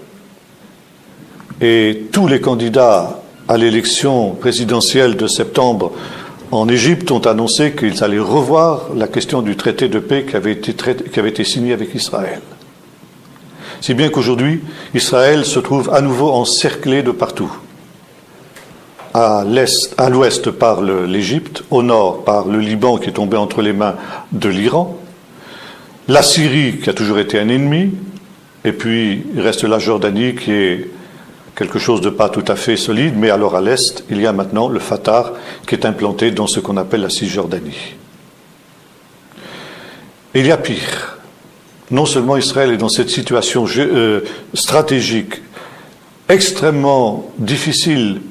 Et tous les candidats à l'élection présidentielle de septembre en Égypte ont annoncé qu'ils allaient revoir la question du traité de paix qui avait été signé avec Israël. Si bien qu'aujourd'hui, Israël se trouve à nouveau encerclé de partout. À l'ouest par l'Égypte, au nord par le Liban qui est tombé entre les mains de l'Iran, la Syrie qui a toujours été un ennemi, et puis il reste la Jordanie qui est quelque chose de pas tout à fait solide, mais alors à l'est, il y a maintenant le Fatah qui est implanté dans ce qu'on appelle la Cisjordanie. Et il y a pire. Non seulement Israël est dans cette situation stratégique extrêmement difficile,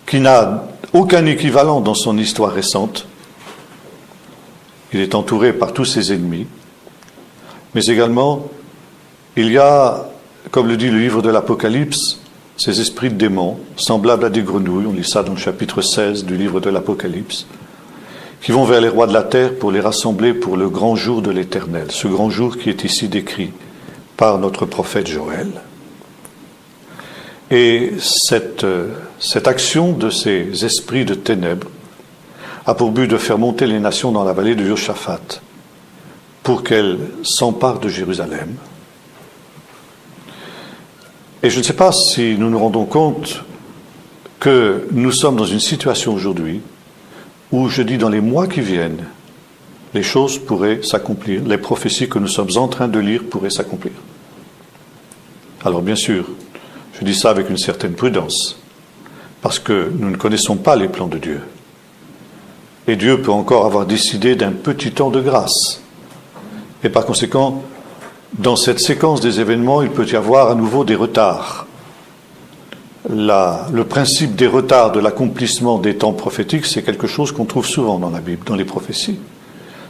qui n'a aucun équivalent dans son histoire récente. Il est entouré par tous ses ennemis. Mais également, il y a, comme le dit le livre de l'Apocalypse, ces esprits de démons, semblables à des grenouilles, on lit ça dans le chapitre 16 du livre de l'Apocalypse, qui vont vers les rois de la terre pour les rassembler pour le grand jour de l'Éternel, ce grand jour qui est ici décrit par notre prophète Joël. Et cette action de ces esprits de ténèbres a pour but de faire monter les nations dans la vallée de Josaphat pour qu'elles s'emparent de Jérusalem. Et je ne sais pas si nous nous rendons compte que nous sommes dans une situation aujourd'hui où, je dis dans les mois qui viennent, les choses pourraient s'accomplir, les prophéties que nous sommes en train de lire pourraient s'accomplir. Alors bien sûr, je dis ça avec une certaine prudence, parce que nous ne connaissons pas les plans de Dieu. Et Dieu peut encore avoir décidé d'un petit temps de grâce. Et par conséquent, dans cette séquence des événements, il peut y avoir à nouveau des retards. Le principe des retards de l'accomplissement des temps prophétiques, c'est quelque chose qu'on trouve souvent dans la Bible, dans les prophéties.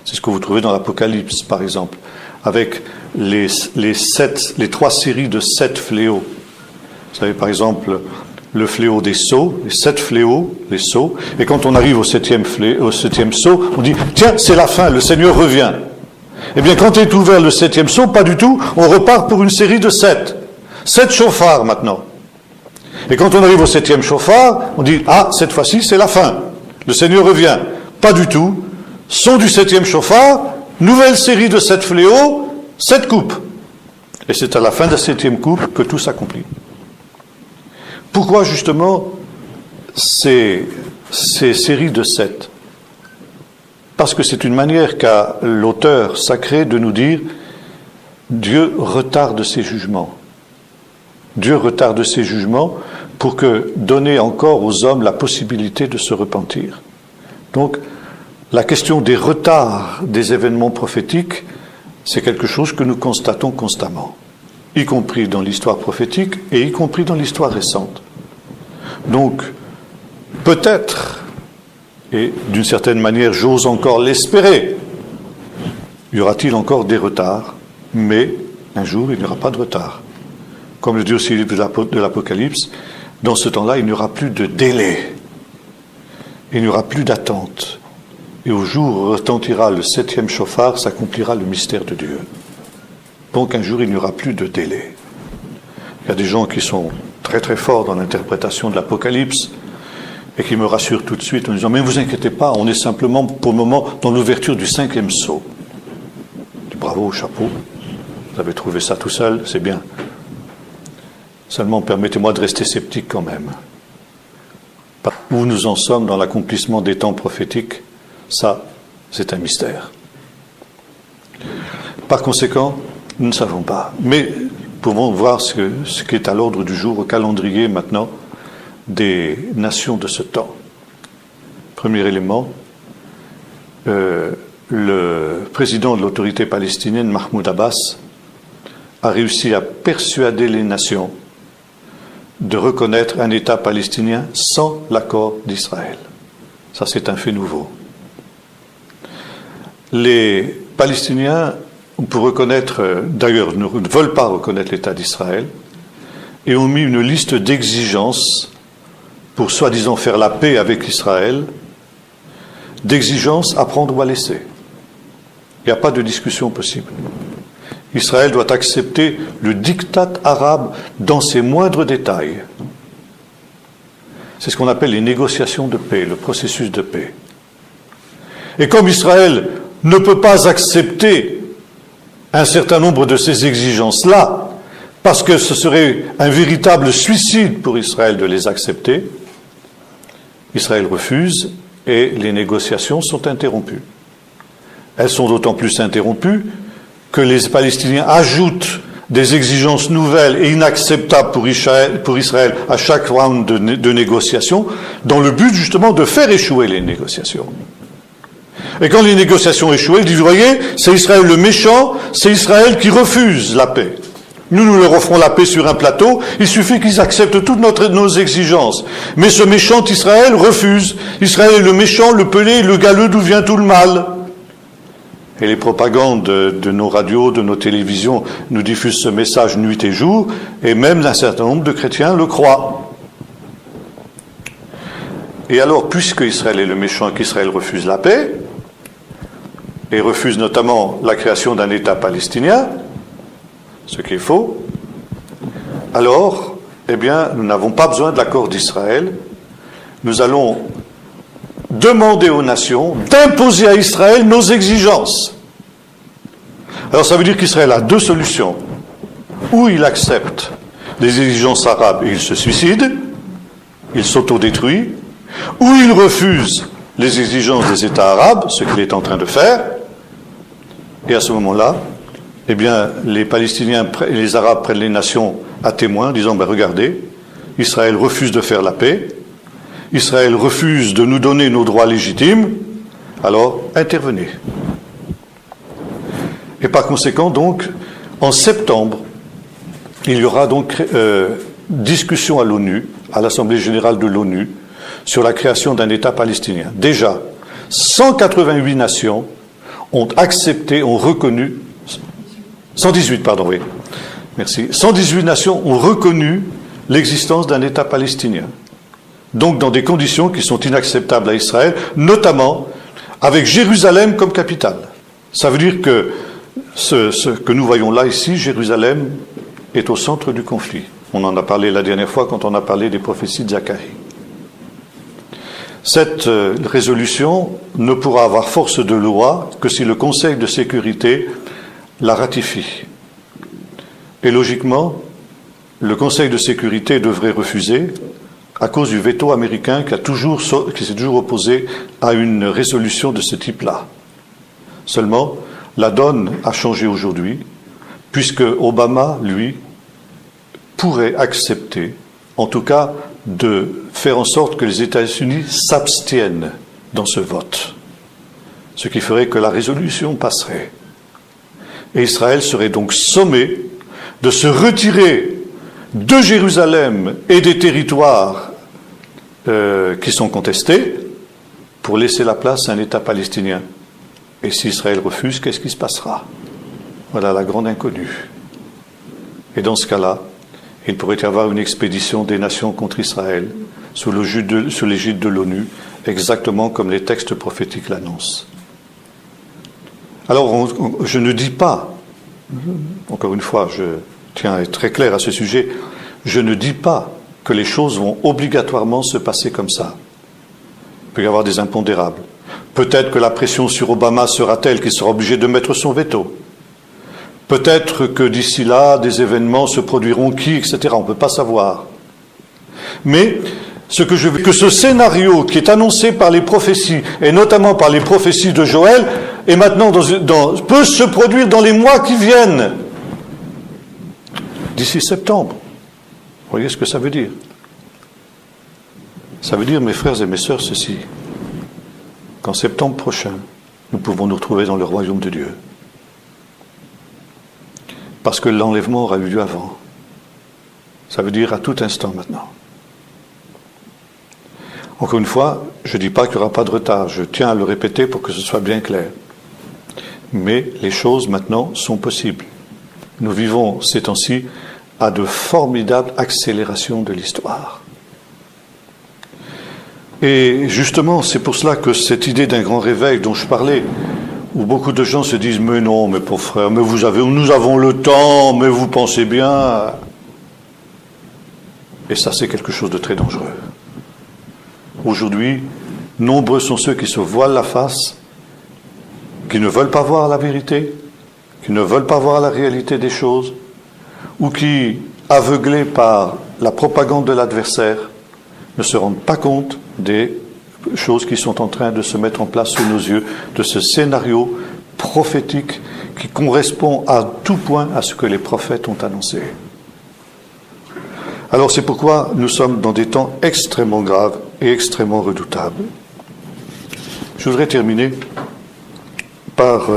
C'est ce que vous trouvez dans l'Apocalypse, par exemple, avec les 3 séries de 7 fléaux. Vous savez, par exemple, le fléau des sceaux, les 7 fléaux, les sceaux, et quand on arrive au 7e sceau, on dit « Tiens, c'est la fin, le Seigneur revient ». Eh bien, quand est ouvert le 7e sceau, pas du tout, on repart pour une série de 7. 7 chauffards maintenant. Et quand on arrive au 7e chauffard, on dit « Ah, cette fois-ci, c'est la fin, le Seigneur revient ». Pas du tout. Son du 7e chauffard, nouvelle série de 7 fléaux, 7 coupes. Et c'est à la fin de la 7e coupe que tout s'accomplit. Pourquoi justement ces séries de 7 ? Parce que c'est une manière qu'a l'auteur sacré de nous dire Dieu retarde ses jugements. Dieu retarde ses jugements pour donner encore aux hommes la possibilité de se repentir. Donc, la question des retards des événements prophétiques, c'est quelque chose que nous constatons constamment, y compris dans l'histoire prophétique et y compris dans l'histoire récente. Donc, peut-être, et d'une certaine manière, j'ose encore l'espérer, y aura-t-il encore des retards, mais un jour, il n'y aura pas de retard. Comme le dit aussi le livre de l'Apocalypse, dans ce temps-là, il n'y aura plus de délai, il n'y aura plus d'attente. Et au jour où retentira le 7e chauffard, s'accomplira le mystère de Dieu. Donc un jour, il n'y aura plus de délai. Il y a des gens qui sont très très forts dans l'interprétation de l'Apocalypse et qui me rassurent tout de suite en disant « Mais ne vous inquiétez pas, on est simplement pour le moment dans l'ouverture du 5e sceau. » Bravo, chapeau. Vous avez trouvé ça tout seul, c'est bien. Seulement, permettez-moi de rester sceptique quand même. Où nous en sommes dans l'accomplissement des temps prophétiques, ça, c'est un mystère. Par conséquent, nous ne savons pas. Mais nous pouvons voir ce qui est à l'ordre du jour, au calendrier maintenant, des nations de ce temps. Premier élément, le président de l'autorité palestinienne, Mahmoud Abbas, a réussi à persuader les nations de reconnaître un État palestinien sans l'accord d'Israël. Ça, c'est un fait nouveau. Les Palestiniens, pour reconnaître, d'ailleurs, ne veulent pas reconnaître l'État d'Israël et ont mis une liste d'exigences pour soi-disant faire la paix avec Israël, d'exigences à prendre ou à laisser. Il n'y a pas de discussion possible. Israël doit accepter le diktat arabe dans ses moindres détails. C'est ce qu'on appelle les négociations de paix, le processus de paix. Et comme Israël ne peut pas accepter un certain nombre de ces exigences-là, parce que ce serait un véritable suicide pour Israël de les accepter, Israël refuse et les négociations sont interrompues. Elles sont d'autant plus interrompues que les Palestiniens ajoutent des exigences nouvelles et inacceptables pour Israël à chaque round de négociations, dans le but justement de faire échouer les négociations. Et quand les négociations échouent, ils disent, vous voyez, c'est Israël le méchant, c'est Israël qui refuse la paix. Nous leur offrons la paix sur un plateau, il suffit qu'ils acceptent toutes nos exigences. Mais ce méchant Israël refuse. Israël est le méchant, le pelé, le galeux d'où vient tout le mal. Et les propagandes de nos radios, de nos télévisions nous diffusent ce message nuit et jour, et même un certain nombre de chrétiens le croient. Et alors, puisque Israël est le méchant et qu'Israël refuse la paix, et refuse notamment la création d'un État palestinien, ce qui est faux, alors, eh bien, nous n'avons pas besoin de l'accord d'Israël. Nous allons demander aux nations d'imposer à Israël nos exigences. Alors ça veut dire qu'Israël a deux solutions. Ou il accepte les exigences arabes et il se suicide, il s'autodétruit, ou il refuse les exigences des États arabes, ce qu'il est en train de faire, et à ce moment-là, eh bien, les Palestiniens et les Arabes prennent les nations à témoin, disant, ben regardez, Israël refuse de faire la paix, Israël refuse de nous donner nos droits légitimes, alors intervenez. Et par conséquent, donc, en septembre, il y aura donc discussion à l'ONU, à l'Assemblée générale de l'ONU, sur la création d'un État palestinien. Déjà, 188 nations ont accepté, ont reconnu, 118, pardon, oui, merci, 118 nations ont reconnu l'existence d'un État palestinien. Donc dans des conditions qui sont inacceptables à Israël, notamment avec Jérusalem comme capitale. Ça veut dire que ce que nous voyons là, ici, Jérusalem, est au centre du conflit. On en a parlé la dernière fois quand on a parlé des prophéties de Zacharie. Cette résolution ne pourra avoir force de loi que si le Conseil de sécurité la ratifie. Et logiquement, le Conseil de sécurité devrait refuser à cause du veto américain qui s'est toujours opposé à une résolution de ce type-là. Seulement, la donne a changé aujourd'hui, puisque Obama, lui, pourrait accepter, en tout cas, de faire en sorte que les États-Unis s'abstiennent dans ce vote, ce qui ferait que la résolution passerait. Et Israël serait donc sommé de se retirer de Jérusalem et des territoires qui sont contestés pour laisser la place à un État palestinien. Et si Israël refuse, qu'est-ce qui se passera? Voilà la grande inconnue. Et dans ce cas-là, il pourrait y avoir une expédition des nations contre Israël sous l'égide de l'ONU, exactement comme les textes prophétiques l'annoncent. Alors, je ne dis pas, encore une fois, je tiens à être très clair à ce sujet, je ne dis pas que les choses vont obligatoirement se passer comme ça. Il peut y avoir des impondérables. Peut-être que la pression sur Obama sera telle qu'il sera obligé de mettre son veto. Peut-être que d'ici là, des événements se produiront etc. On ne peut pas savoir. Mais Ce que je veux, que ce scénario qui est annoncé par les prophéties, et notamment par les prophéties de Joël, est maintenant peut se produire dans les mois qui viennent, d'ici septembre. Vous voyez ce que ça veut dire? Ça veut dire, mes frères et mes sœurs, ceci, qu'en septembre prochain, nous pouvons nous retrouver dans le royaume de Dieu. Parce que l'enlèvement aura eu lieu avant. Ça veut dire à tout instant maintenant. Encore une fois, je ne dis pas qu'il n'y aura pas de retard, je tiens à le répéter pour que ce soit bien clair. Mais les choses maintenant sont possibles. Nous vivons ces temps-ci à de formidables accélérations de l'histoire. Et justement, c'est pour cela que cette idée d'un grand réveil dont je parlais, où beaucoup de gens se disent « Mais non, mes pauvres frères, mais nous avons le temps, mais vous pensez bien... » Et ça, c'est quelque chose de très dangereux. Aujourd'hui, nombreux sont ceux qui se voilent la face, qui ne veulent pas voir la vérité, qui ne veulent pas voir la réalité des choses, ou qui, aveuglés par la propagande de l'adversaire, ne se rendent pas compte des choses qui sont en train de se mettre en place sous nos yeux, de ce scénario prophétique qui correspond à tout point à ce que les prophètes ont annoncé. Alors c'est pourquoi nous sommes dans des temps extrêmement graves et extrêmement redoutables. Je voudrais terminer par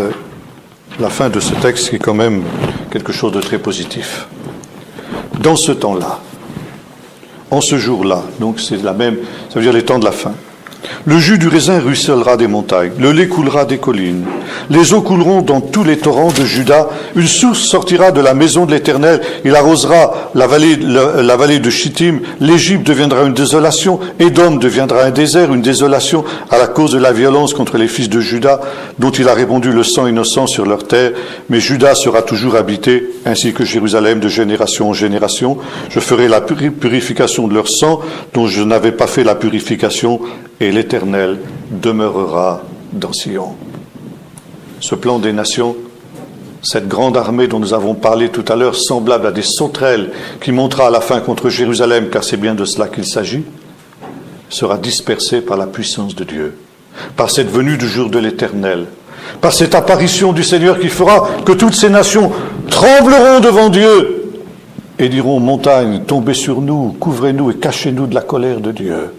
la fin de ce texte qui est quand même quelque chose de très positif. Dans ce temps-là, en ce jour-là, donc c'est la même, ça veut dire les temps de la fin, le jus du raisin ruissellera des montagnes, le lait coulera des collines, les eaux couleront dans tous les torrents de Juda, une source sortira de la maison de l'Éternel, il arrosera la vallée de Chittim, l'Égypte deviendra une désolation, Édom deviendra un désert, une désolation à la cause de la violence contre les fils de Juda, dont il a répandu le sang innocent sur leur terre, mais Juda sera toujours habité, ainsi que Jérusalem de génération en génération. Je ferai la purification de leur sang, dont je n'avais pas fait la purification, et l'Éternel demeurera dans Sion. Ce plan des nations, cette grande armée dont nous avons parlé tout à l'heure, semblable à des sauterelles qui montera à la fin contre Jérusalem, car c'est bien de cela qu'il s'agit, sera dispersée par la puissance de Dieu, par cette venue du jour de l'Éternel, par cette apparition du Seigneur qui fera que toutes ces nations trembleront devant Dieu et diront: montagne, tombez sur nous, couvrez-nous et cachez-nous de la colère de Dieu.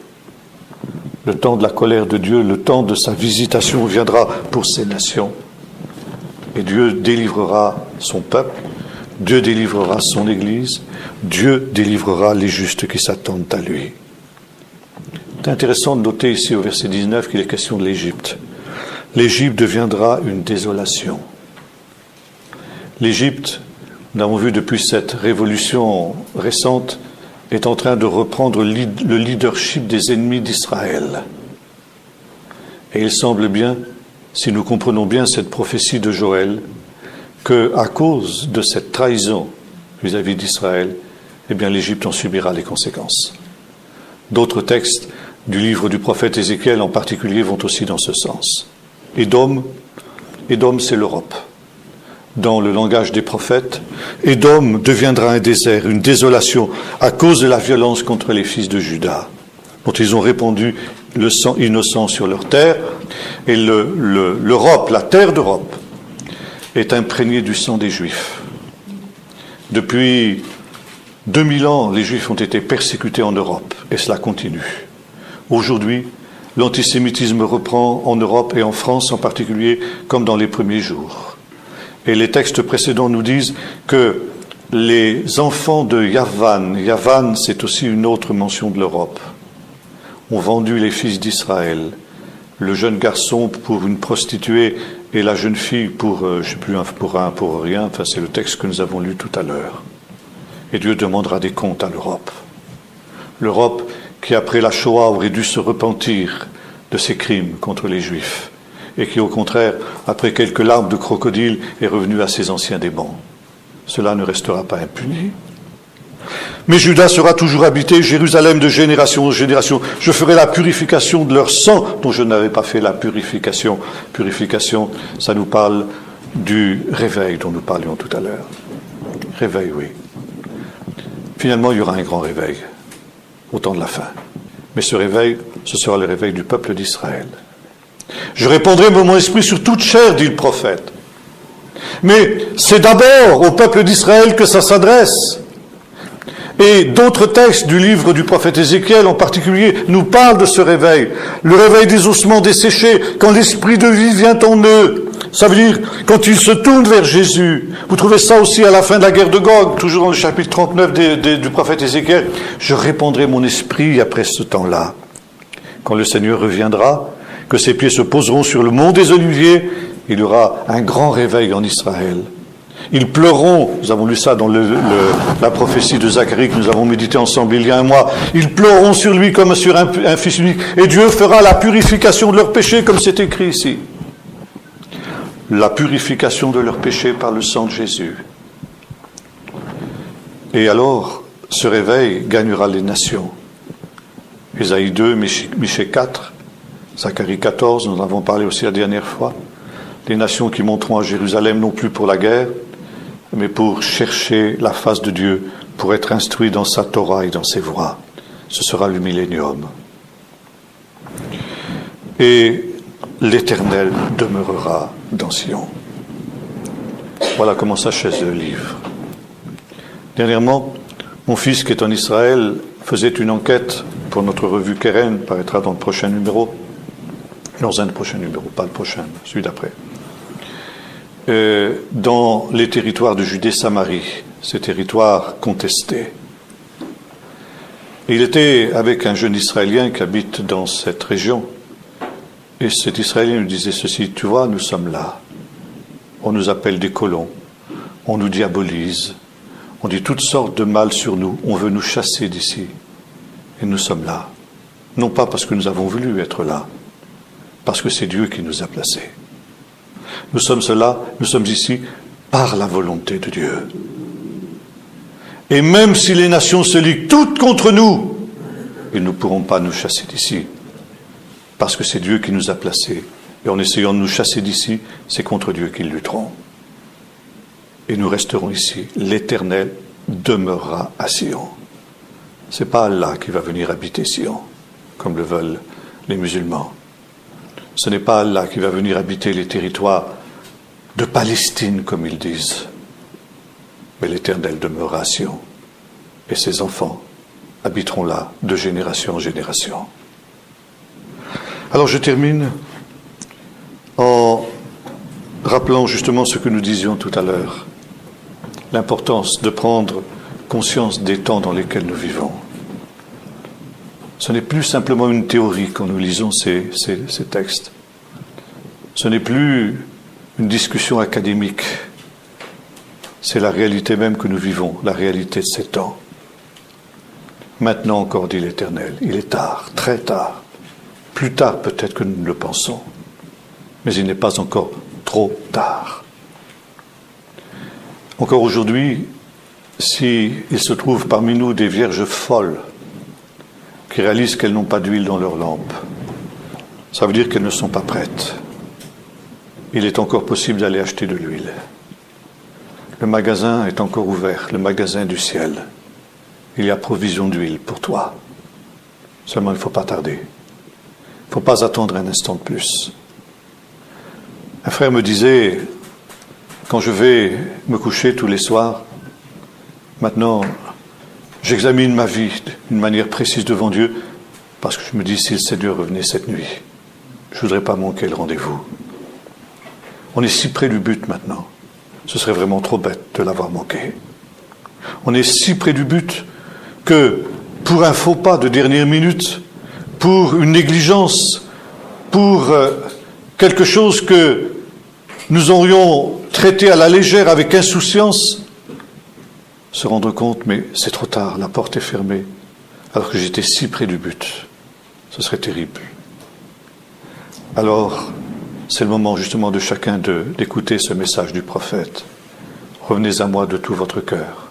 Le temps de la colère de Dieu, le temps de sa visitation viendra pour ces nations. Et Dieu délivrera son peuple, Dieu délivrera son Église, Dieu délivrera les justes qui s'attendent à lui. C'est intéressant de noter ici au verset 19 qu'il est question de l'Égypte. L'Égypte deviendra une désolation. L'Égypte, nous l'avons vu depuis cette révolution récente, est en train de reprendre le leadership des ennemis d'Israël. Et il semble bien, si nous comprenons bien cette prophétie de Joël, qu'à cause de cette trahison vis-à-vis d'Israël, eh bien l'Égypte en subira les conséquences. D'autres textes du livre du prophète Ézéchiel en particulier vont aussi dans ce sens. Édom, c'est l'Europe. Dans le langage des prophètes, Édom deviendra un désert, une désolation, à cause de la violence contre les fils de Juda, dont ils ont répandu le sang innocent sur leur terre, et l'Europe, la terre d'Europe, est imprégnée du sang des Juifs. Depuis 2000 ans, les Juifs ont été persécutés en Europe, et cela continue. Aujourd'hui, l'antisémitisme reprend en Europe et en France en particulier, comme dans les premiers jours. Et les textes précédents nous disent que les enfants de Yavan, c'est aussi une autre mention de l'Europe, ont vendu les fils d'Israël, le jeune garçon pour une prostituée et la jeune fille pour, pour rien, enfin c'est le texte que nous avons lu tout à l'heure. Et Dieu demandera des comptes à l'Europe. L'Europe qui, après la Shoah, aurait dû se repentir de ses crimes contre les Juifs, et qui, au contraire, après quelques larmes de crocodile, est revenue à ses anciens démons. Cela ne restera pas impuni. Mais Juda sera toujours habité, Jérusalem de génération en génération. Je ferai la purification de leur sang, dont je n'avais pas fait la purification. Purification, ça nous parle du réveil dont nous parlions tout à l'heure. Réveil, oui. Finalement, il y aura un grand réveil, au temps de la fin. Mais ce réveil, ce sera le réveil du peuple d'Israël. Je répandrai mon esprit sur toute chair, dit le prophète. Mais c'est d'abord au peuple d'Israël que ça s'adresse. Et d'autres textes du livre du prophète Ézéchiel en particulier nous parlent de ce réveil. Le réveil des ossements desséchés, quand l'esprit de vie vient en eux. Ça veut dire quand ils se tournent vers Jésus. Vous trouvez ça aussi à la fin de la guerre de Gog, toujours dans le chapitre 39 du prophète Ézéchiel. Je répandrai mon esprit après ce temps-là. Quand le Seigneur reviendra, que ses pieds se poseront sur le mont des Oliviers, il y aura un grand réveil en Israël. Ils pleureront, nous avons lu ça dans la prophétie de Zacharie que nous avons médité ensemble il y a un mois, ils pleureront sur lui comme sur un fils unique, et Dieu fera la purification de leurs péchés, comme c'est écrit ici. La purification de leurs péchés par le sang de Jésus. Et alors, ce réveil gagnera les nations. Ésaïe 2, Michée 4, Zacharie 14, nous en avons parlé aussi la dernière fois. Les nations qui monteront à Jérusalem non plus pour la guerre, mais pour chercher la face de Dieu, pour être instruits dans sa Torah et dans ses voies. Ce sera le millénium. Et l'Éternel demeurera dans Sion. Voilà comment s'achève le livre. Dernièrement, mon fils qui est en Israël faisait une enquête pour notre revue Keren, paraîtra dans le prochain numéro, dans un prochain numéro, pas le prochain, celui d'après. Dans les territoires de Judée-Samarie, ces territoires contestés. Il était avec un jeune Israélien qui habite dans cette région, et cet Israélien lui disait ceci: tu vois, nous sommes là, on nous appelle des colons, on nous diabolise, on dit toutes sortes de mal sur nous, on veut nous chasser d'ici, et nous sommes là, non pas parce que nous avons voulu être là, parce que c'est Dieu qui nous a placés. Nous sommes ici par la volonté de Dieu. Et même si les nations se liguent toutes contre nous, ils ne pourront pas nous chasser d'ici, parce que c'est Dieu qui nous a placés. Et en essayant de nous chasser d'ici, c'est contre Dieu qu'ils lutteront. Et nous resterons ici. L'Éternel demeurera à Sion. Ce n'est pas Allah qui va venir habiter Sion, comme le veulent les musulmans. Ce n'est pas Allah qui va venir habiter les territoires de Palestine, comme ils disent. Mais l'Éternel demeurera à Sion. Et ses enfants habiteront là de génération en génération. Alors je termine en rappelant justement ce que nous disions tout à l'heure. L'importance de prendre conscience des temps dans lesquels nous vivons. Ce n'est plus simplement une théorie quand nous lisons ces textes. Ce n'est plus une discussion académique. C'est la réalité même que nous vivons, la réalité de ces temps. Maintenant encore, dit l'Éternel, il est tard, très tard. Plus tard peut-être que nous ne le pensons. Mais il n'est pas encore trop tard. Encore aujourd'hui, s'il se trouve parmi nous des vierges folles, qui réalisent qu'elles n'ont pas d'huile dans leur lampe, ça veut dire qu'elles ne sont pas prêtes. Il est encore possible d'aller acheter de l'huile. Le magasin est encore ouvert, le magasin du ciel. Il y a provision d'huile pour toi. Seulement, il ne faut pas tarder. Il ne faut pas attendre un instant de plus. Un frère me disait, quand je vais me coucher tous les soirs, maintenant, j'examine ma vie d'une manière précise devant Dieu, parce que je me dis, si le Seigneur revenait cette nuit, je ne voudrais pas manquer le rendez-vous. On est si près du but maintenant. Ce serait vraiment trop bête de l'avoir manqué. On est si près du but que pour un faux pas de dernière minute, pour une négligence, pour quelque chose que nous aurions traité à la légère avec insouciance, se rendre compte, mais c'est trop tard, la porte est fermée, alors que j'étais si près du but. Ce serait terrible. Alors, c'est le moment justement de chacun d'écouter ce message du prophète. Revenez à moi de tout votre cœur.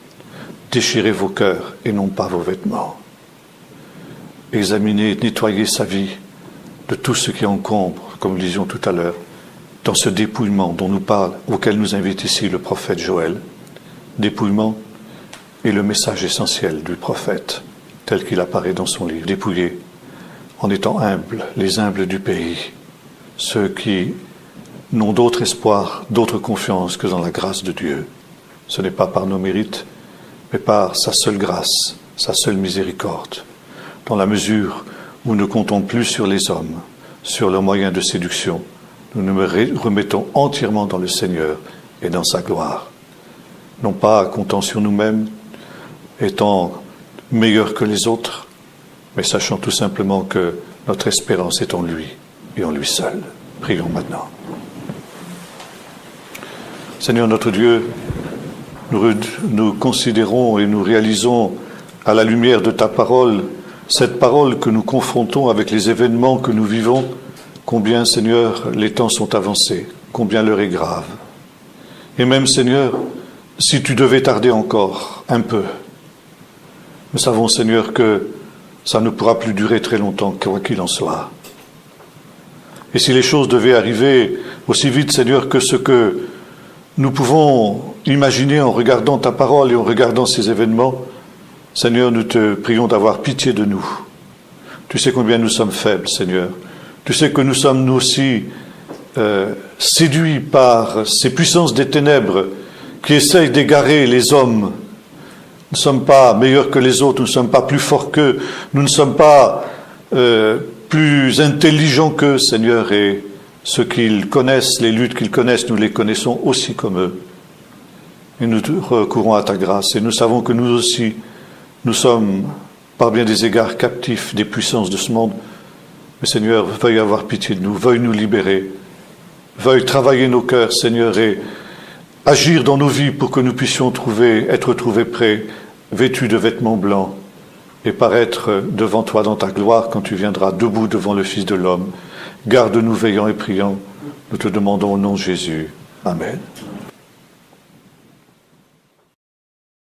Déchirez vos cœurs et non pas vos vêtements. Examinez et nettoyez sa vie de tout ce qui encombre, comme nous disions tout à l'heure, dans ce dépouillement dont nous parle, auquel nous invite ici le prophète Joël. Dépouillement est le message essentiel du prophète, tel qu'il apparaît dans son livre. Dépouiller, en étant humbles, les humbles du pays, ceux qui n'ont d'autre espoir, d'autre confiance que dans la grâce de Dieu. Ce n'est pas par nos mérites, mais par sa seule grâce, sa seule miséricorde, dans la mesure où nous ne comptons plus sur les hommes, sur leurs moyens de séduction. Nous nous remettons entièrement dans le Seigneur et dans sa gloire. Non pas comptant sur nous-mêmes, étant meilleurs que les autres, mais sachant tout simplement que notre espérance est en lui et en lui seul. Prions maintenant. Seigneur notre Dieu, nous considérons et nous réalisons à la lumière de ta parole, cette parole que nous confrontons avec les événements que nous vivons, combien, Seigneur, les temps sont avancés, combien l'heure est grave. Et même, Seigneur, si tu devais tarder encore un peu, nous savons, Seigneur, que ça ne pourra plus durer très longtemps, quoi qu'il en soit. Et si les choses devaient arriver aussi vite, Seigneur, que ce que nous pouvons imaginer en regardant ta parole et en regardant ces événements, Seigneur, nous te prions d'avoir pitié de nous. Tu sais combien nous sommes faibles, Seigneur. Tu sais que nous sommes, nous aussi, séduits par ces puissances des ténèbres qui essayent d'égarer les hommes. Nous ne sommes pas meilleurs que les autres, nous ne sommes pas plus forts qu'eux, nous ne sommes pas plus intelligents qu'eux, Seigneur, et ce qu'ils connaissent, les luttes qu'ils connaissent, nous les connaissons aussi comme eux. Et nous recourons à ta grâce, et nous savons que nous aussi, nous sommes, par bien des égards, captifs des puissances de ce monde. Mais Seigneur, veuille avoir pitié de nous, veuille nous libérer, veuille travailler nos cœurs, Seigneur, et agir dans nos vies pour que nous puissions être trouvés prêts, vêtus de vêtements blancs, et paraître devant toi dans ta gloire quand tu viendras debout devant le Fils de l'homme. Garde-nous veillant et priant, nous te demandons au nom de Jésus. Amen.